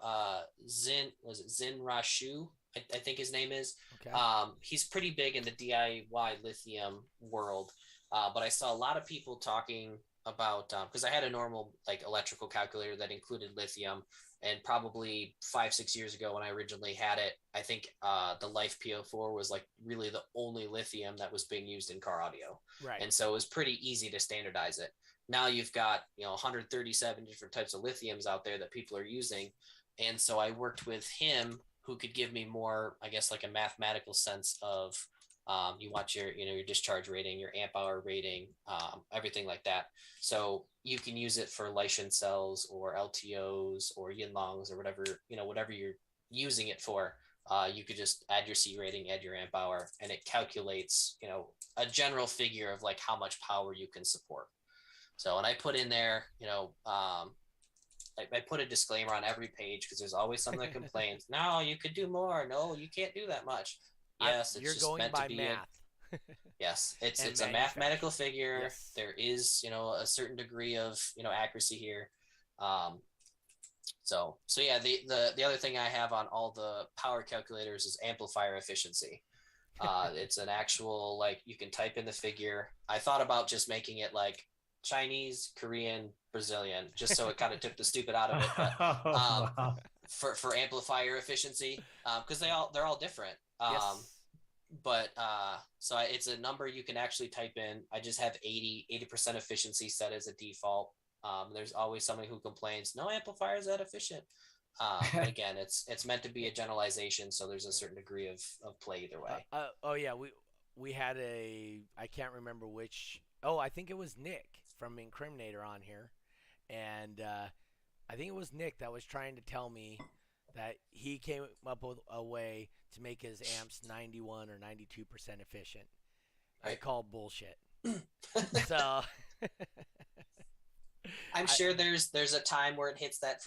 Zin Rashu, I think his name is. Okay. He's pretty big in the DIY lithium world. But I saw a lot of people talking about because I had a normal like electrical calculator that included lithium, and probably 5-6 years ago when I originally had it, I think the Life P04 was like really the only lithium that was being used in car audio. Right. And so it was pretty easy to standardize it. Now you've got 137 different types of lithiums out there that people are using, and so I worked with him who could give me more, I guess, like a mathematical sense of you want your discharge rating, your amp hour rating, everything like that. So you can use it for Lycan cells or LTOs or Yinlongs or whatever you're using it for. You could just add your C rating, add your amp hour, and it calculates, a general figure of like how much power you can support. So, and I put in there, I put a disclaimer on every page because there's always someone that complains, no, you could do more. No, you can't do that much. Yes, it's you're just going meant by to be math. Yes, it's a mathematical figure. Yes. There is, a certain degree of, accuracy here. So yeah, the other thing I have on all the power calculators is amplifier efficiency. It's an actual, like, you can type in the figure. I thought about just making it like Chinese, Korean, Brazilian, just so it kind of took the stupid out of it. But Wow. for amplifier efficiency, because they're all different. Yes. But so it's a number you can actually type in. I just have 80% efficiency set as a default. There's always somebody who complains, no amplifier is that efficient. But again, it's meant to be a generalization, so there's a certain degree of play either way. We had I can't remember which. Oh, I think it was Nick from Incriminator on here, and I think it was Nick that was trying to tell me that he came up with a way to make his amps 91 or 92% efficient. I call bullshit. So I'm sure there's a time where it hits that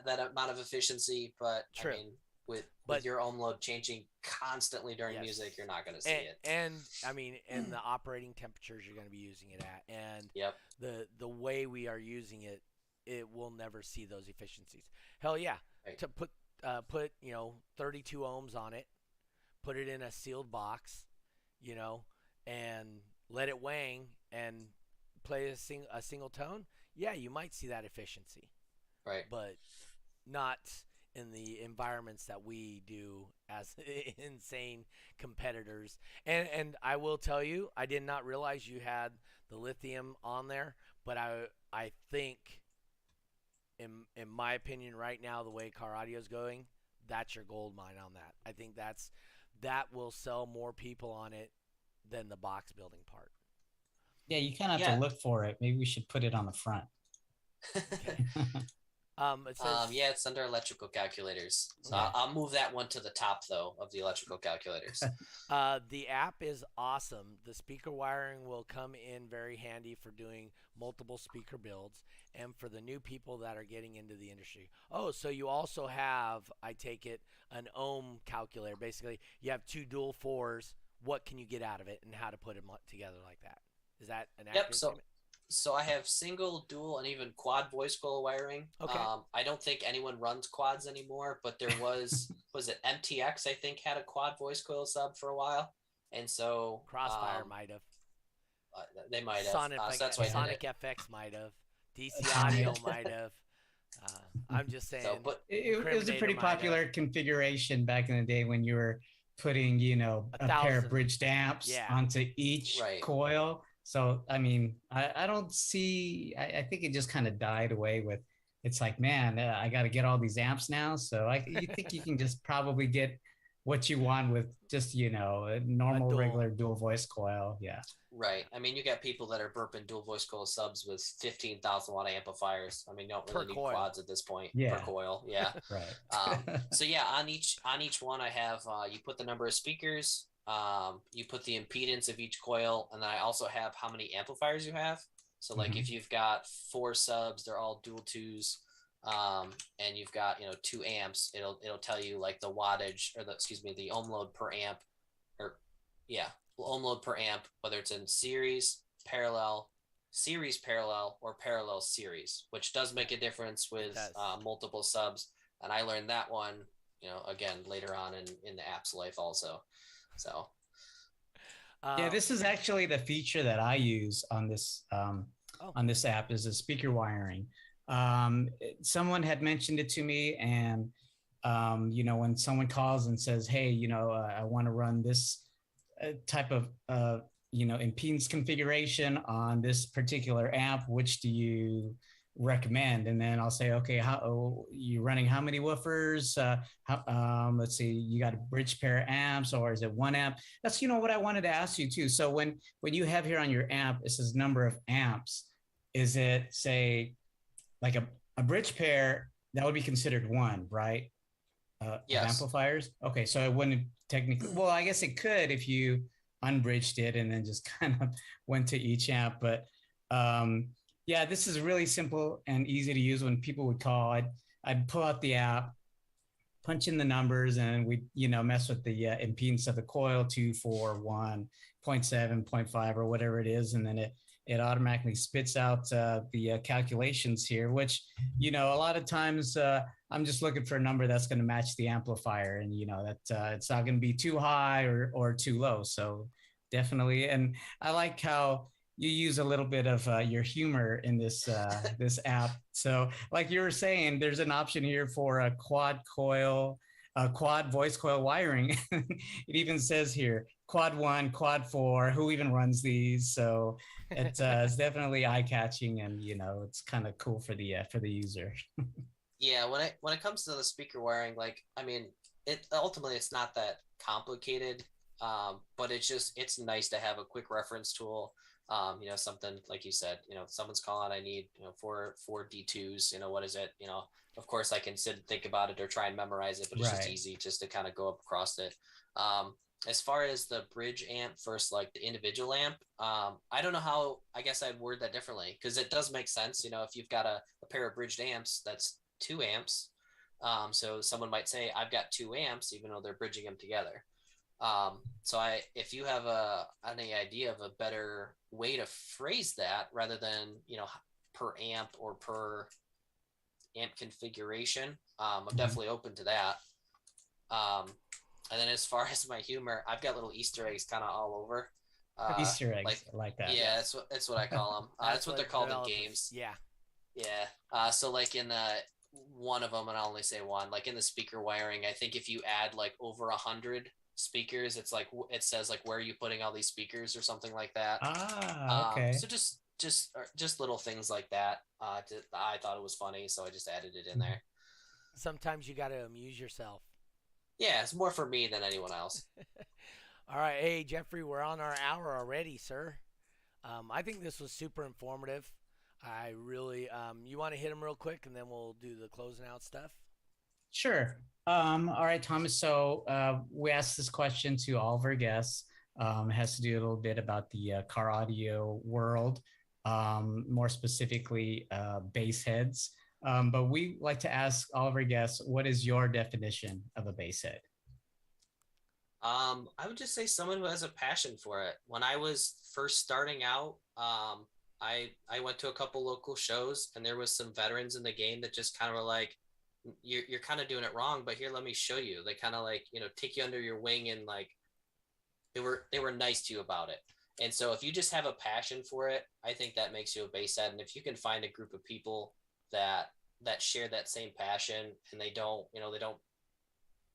that amount of efficiency, but true. I mean, with But your ohm load changing constantly during yes. music, you're not going to see it. And I mean, and the operating temperatures you're going to be using it at, and Yep. the way we are using it, it will never see those efficiencies. Hell yeah, Right. to put 32 ohms on it, put it in a sealed box, you know, and let it wang and play a single tone. Yeah, you might see that efficiency, Right. but not in the environments that we do as insane competitors. And I will tell you, I did not realize you had the lithium on there, but I think in my opinion right now, the way car audio is going, that's your gold mine on that. I think that will sell more people on it than the box building part. Yeah, you kind of have to look for it. Maybe we should put it on the front. Okay. It says, Yeah, it's under electrical calculators. So Okay. I'll move that one to the top though of the electrical calculators. the app is awesome. The speaker wiring will come in very handy for doing multiple speaker builds and for the new people that are getting into the industry. Oh, so you also have, I take it, an ohm calculator. Basically, you have two dual fours. What can you get out of it and how to put them together like that? Is that an accurate statement? So I have single, dual, and even quad voice coil wiring. Okay. I don't think anyone runs quads anymore, but there was it MTX, I think, had a quad voice coil sub for a while. And so Crossfire might have. They might have. Sonic, So that's why Sonic FX might have. DC Audio might have. I'm just saying. So, but it was a pretty popular configuration back in the day when you were putting, a pair of bridged amps onto each coil. So, I mean, I don't see, I think it just kind of died away with, it's like, man, I got to get all these amps now. So you think you can just probably get what you want with just, a normal, regular dual voice coil. Yeah. Right. I mean, you got people that are burping dual voice coil subs with 15,000 watt amplifiers. I mean, you don't really need quads at this point per coil. Yeah. Right. So yeah, on each one, I have, you put the number of speakers, you put the impedance of each coil, and then I also have how many amplifiers you have. So like if you've got 4 subs, they're all dual twos, and you've got 2 amps, it'll tell you like the wattage or the ohm load per amp, or ohm load per amp, whether it's in series parallel, or parallel series, which does make a difference with multiple subs. And I learned that one, again later on in the app's life also. So yeah, this is actually the feature that I use on this app is the speaker wiring. Someone had mentioned it to me, and when someone calls and says, hey, I want to run this type of impedance configuration on this particular amp, which do you recommend? And then I'll say, okay, you running how many woofers? Let's see, you got a bridge pair of amps, or is it 1 amp? That's what I wanted to ask you too. So when you have here on your amp, it says number of amps. Is it, say, like a bridge pair that would be considered 1, right? Yes. Amplifiers. Okay, so it wouldn't technically. Well, I guess it could if you unbridged it and then just kind of went to each amp. But yeah, this is really simple and easy to use. When people would call, I'd pull out the app, punch in the numbers, and we mess with the impedance of the coil, 2, 4, 1, 0.7, 0.5, or whatever it is, and then it automatically spits out the calculations here, which, a lot of times I'm just looking for a number that's going to match the amplifier, and, that it's not going to be too high or too low. So definitely. And I like how you use a little bit of your humor in this this app. So like you were saying, there's an option here for a quad voice coil wiring. It even says here, quad 1, quad 4, who even runs these? So it's definitely eye-catching, and it's kind of cool for the user. Yeah, when it comes to the speaker wiring, like, I mean, ultimately it's not that complicated, but it's nice to have a quick reference tool. Something like you said, if someone's calling, I need, 4 D2s, what is it? Of course I can sit and think about it or try and memorize it, but it's just easy just to kind of go up across it. as far as the bridge amp versus like the individual amp, I don't know how. I guess I'd word that differently because it does make sense. You know, if you've got a pair of bridged amps, that's 2 amps. So someone might say, "I've got 2 amps," even though they're bridging them together. So if you have any idea of a better way to phrase that rather than per amp or per amp configuration, I'm definitely open to that. Um, and then as far as my humor, I've got little Easter eggs kind of all over. Easter eggs, Like I like that. yeah, Yes. that's what I call them. That's what they're called in games. Yeah. Yeah. So like in one of them, and I'll only say one. Like in the speaker wiring, I think if you add like over 100 speakers, it's like it says like where are you putting all these speakers or something like that. Okay. So just little things like that. I thought it was funny, so I just added it in there. Sometimes you got to amuse yourself. Yeah, it's more for me than anyone else. All right. Hey, Jeffrey, we're on our hour already, sir. I think this was super informative. I really, you want to hit them real quick and then we'll do the closing out stuff? Sure. All right, Thomas. So we asked this question to all of our guests. It has to do a little bit about the car audio world, more specifically bass heads. But we like to ask all of our guests, what is your definition of a bass head? I would just say someone who has a passion for it. When I was first starting out, I went to a couple local shows, and there was some veterans in the game that just kind of were like, "You're kind of doing it wrong, but here, let me show you." They kind of like take you under your wing, and like they were nice to you about it. And so if you just have a passion for it, I think that makes you a bass head. And if you can find a group of people that share that same passion, and they don't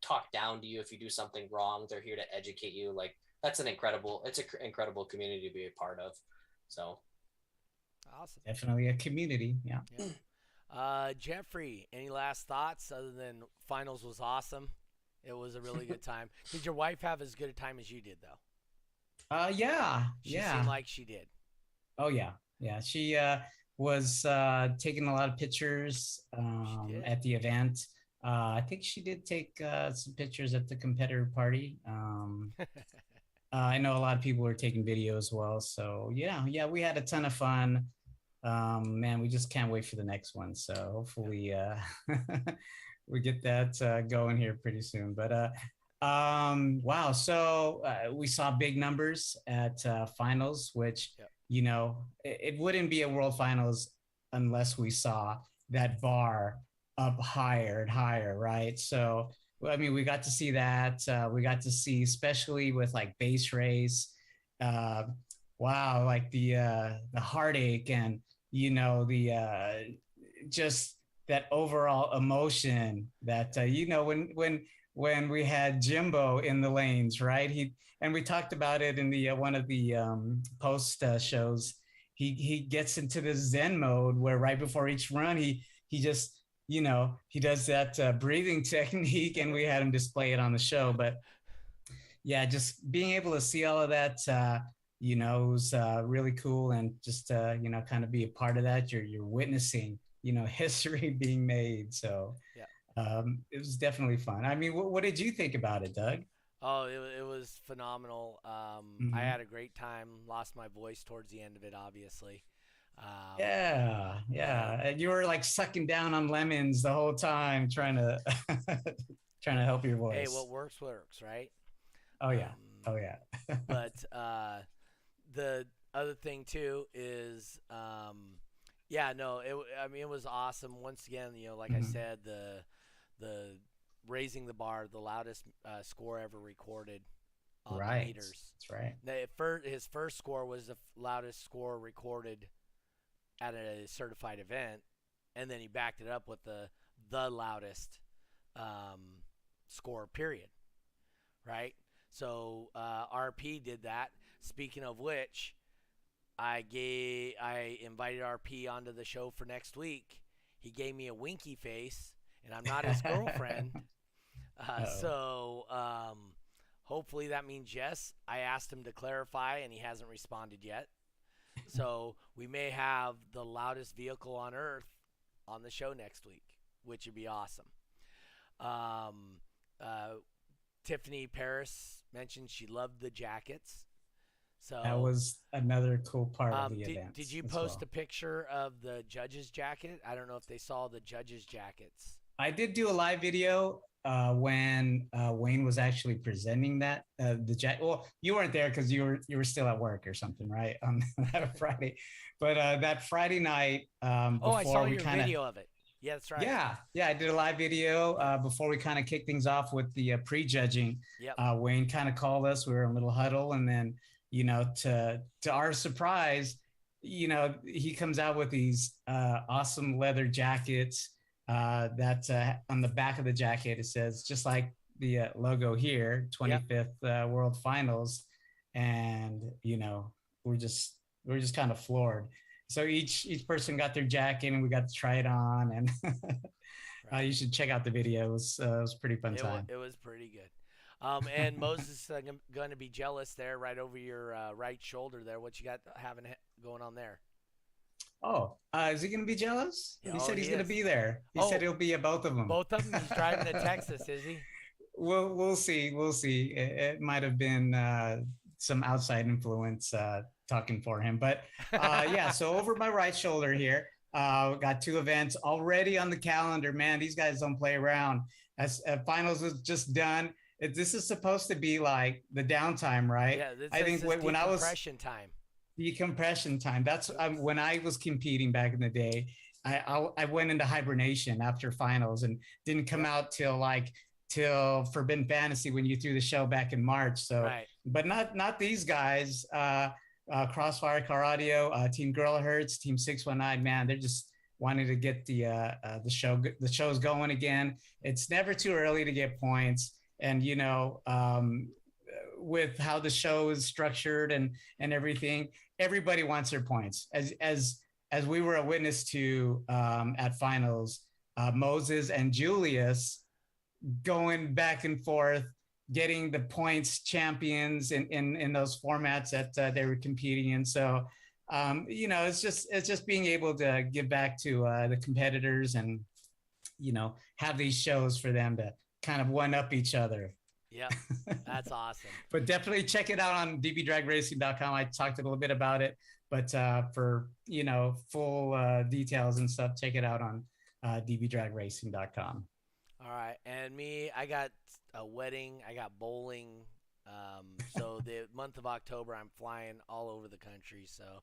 talk down to you if you do something wrong. They're here to educate you. Like it's an incredible community to be a part of. So awesome. Definitely a community. Yeah. Jeffrey, any last thoughts other than finals was awesome? It was a really good time. Did your wife have as good a time as you did though? Yeah. She seemed like she did. Oh yeah. Yeah. She was taking a lot of pictures at the event. I think she did take some pictures at the competitor party. I know a lot of people were taking video as well. So yeah, we had a ton of fun. Man, we just can't wait for the next one. So hopefully we get that going here pretty soon. But wow. So we saw big numbers at finals, which, it wouldn't be a world finals unless we saw that bar up higher and higher, right? So, I mean, we got to see that. We got to see, especially with like base race, wow, like the heartache and the just that overall emotion that when we had Jimbo in the lanes, right? And we talked about it in the one of the post shows. He gets into the Zen mode where right before each run he just he does that breathing technique, and we had him display it on the show. But yeah, just being able to see all of that, it was really cool, and just kind of be a part of that. You're witnessing, history being made. So it was definitely fun. I mean, what did you think about it, Doug? Oh, it was phenomenal. I had a great time. Lost my voice towards the end of it, obviously. Yeah. And you were like sucking down on lemons the whole time, trying to help your voice. Hey, what works, right? Oh yeah. But the other thing too is, it was awesome. Once again, like I said, the raising the bar, the loudest score ever recorded on the meters. That's right. His first score was the loudest score recorded at a certified event, and then he backed it up with the loudest score period, right? So RP did that. Speaking of which, I invited RP onto the show for next week. He gave me a winky face, and I'm not his girlfriend. So hopefully that means yes. I asked him to clarify, and he hasn't responded yet. So we may have the loudest vehicle on Earth on the show next week, which would be awesome. Tiffany Paris mentioned she loved the jackets. So That was another cool part of the did, event. did you as post well. a picture of the judge's jacket? I don't know if they saw the judge's jackets. I did do a live video when Wayne was actually presenting that the jacket. Well, you weren't there because you were still at work or something, right? On that Friday, but that Friday night Oh, I saw before we your kind of video of it. Yeah, that's right. yeah, I did a live video before we kind of kicked things off with the pre-judging. Yep. Wayne kind of called us. We were in a little huddle, and then to our surprise, he comes out with these awesome leather jackets. That on the back of the jacket it says just like the logo here, 25th World Finals, and we're just kind of floored. So each person got their jacket and we got to try it on, and Right. you should check out the video. It was a pretty fun time. It was pretty good. And Moses is going to be jealous there, right over your right shoulder there. What you got having going on there? Oh, is he going to be jealous? Yeah, He said he's he going to is. be there. He Oh, said he'll be at both of them. both of them. He's driving to Texas, is he? We'll see. We'll see. It might have been some outside influence talking for him, but yeah. So over my right shoulder here, got two events already on the calendar. Man, these guys don't play around. As finals was just done. This is supposed to be like the downtime, right? Yeah, this I think when I was decompression time. decompression time. That's when I was competing back in the day. I went into hibernation after finals and didn't come out till Forbidden Fantasy when you threw the show back in March. So, Right. but not these guys. Crossfire Car Audio, Team Girl Hertz, Team 619. Man, they're just wanting to get the show's going again. It's never too early to get points, and with how the show is structured and everything, everybody wants their points. As we were a witness to at finals, Moses and Julius going back and forth, getting the points champions in those formats that they were competing in. So it's just being able to give back to the competitors and have these shows for them to kind of one up each other. Yep, that's awesome. But definitely check it out on dbdragracing.com. I talked a little bit about it, but for full details and stuff, check it out on dbdragracing.com. All right, and me, I got a wedding, I got bowling. So the month of October, I'm flying all over the country, so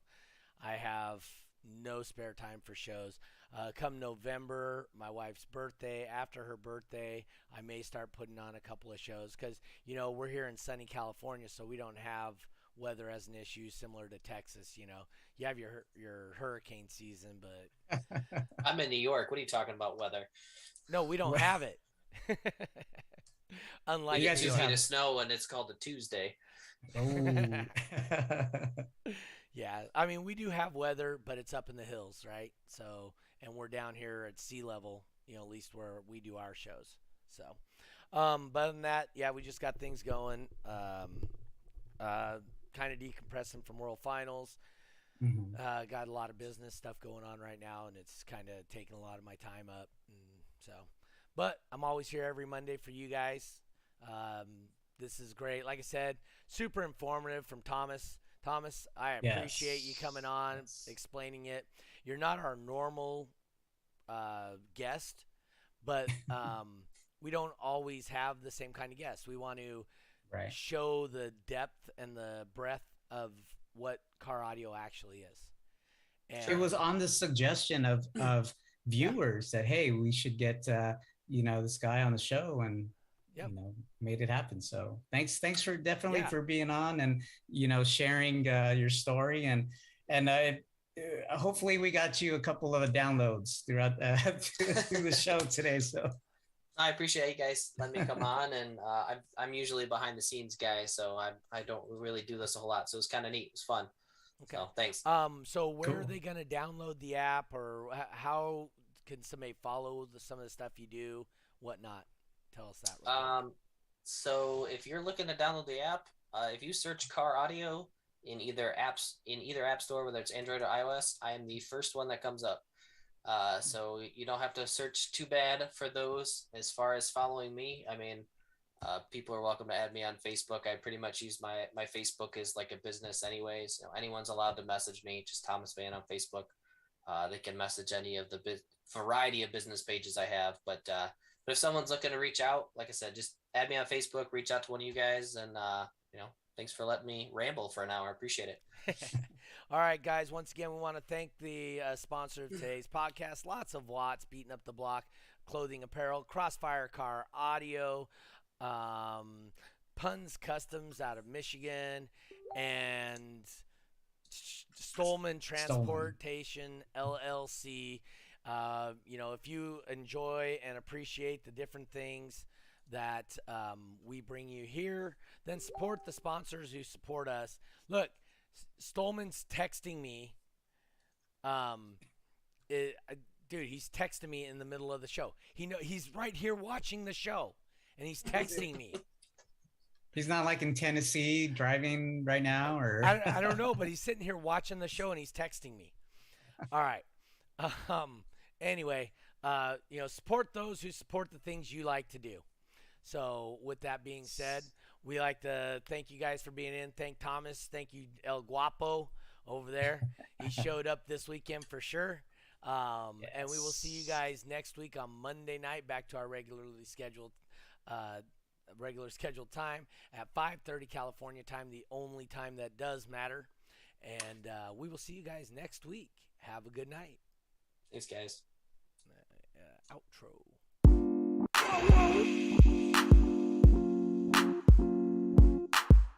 I have no spare time for shows. Come November, my wife's birthday, after her birthday, I may start putting on a couple of shows because, we're here in sunny California, so we don't have weather as an issue similar to Texas. You have your hurricane season, but I'm in New York. What are you talking about weather? no, we don't have it. Unlike You guys It's just easy have- to snow and it's called a Tuesday. Oh. Yeah, I mean, we do have weather, but it's up in the hills, right? So, and we're down here at sea level, at least where we do our shows. So, but other than that, yeah, we just got things going. Kind of decompressing from World Finals. Got a lot of business stuff going on right now, and it's kind of taking a lot of my time up. And so, but I'm always here every Monday for you guys. This is great. Like I said, super informative from Thomas. Thomas, I appreciate you coming on, explaining it. You're not our normal guest, but we don't always have the same kind of guests. We want to show the depth and the breadth of what car audio actually is. And it was on the suggestion of viewers that, hey, we should get this guy on the show, and made it happen. So thanks for definitely for being on and sharing your story, and hopefully we got you a couple of downloads throughout through the show today. So I appreciate you guys letting me come on, and I'm usually behind the scenes guy, so I don't really do this a whole lot. So it's kind of neat. It's fun. Okay. So thanks. So where are they going to download the app, or how can somebody follow some of the stuff you do, whatnot? Tell us that. So if you're looking to download the app, if you search Car Audio in either app store, whether it's Android or iOS, I am the first one that comes up. So you don't have to search too bad for those. As far as following me, I mean, People are welcome to add me on Facebook. I pretty much use my Facebook as like a business anyways. Anyone's allowed to message me, just Thomas Van on Facebook. They can message any of the variety of business pages I have. But if someone's looking to reach out, like I said, just add me on Facebook, reach out to one of you guys, and thanks for letting me ramble for an hour. I appreciate it. All right, guys. Once again, we want to thank the sponsor of today's podcast, Lots of Watts, Beating Up the Block, Clothing Apparel, Crossfire Car Audio, Puns Customs out of Michigan, and Stolman Transportation LLC. If you enjoy and appreciate the different things that we bring you here, then support the sponsors who support us. Look, Stolman's texting me. Dude, he's texting me in the middle of the show. He's right here watching the show, and he's texting me. He's not like in Tennessee driving right now, or I don't know, but he's sitting here watching the show and he's texting me. All right. Anyway, support those who support the things you like to do. So with that being said, we like to thank you guys for being in. Thank Thomas. Thank you, El Guapo over there. He showed up this weekend for sure. Yes. And we will see you guys next week on Monday night, back to our regular scheduled time at 5:30 California time, the only time that does matter. And we will see you guys next week. Have a good night. Thanks, guys. Outro.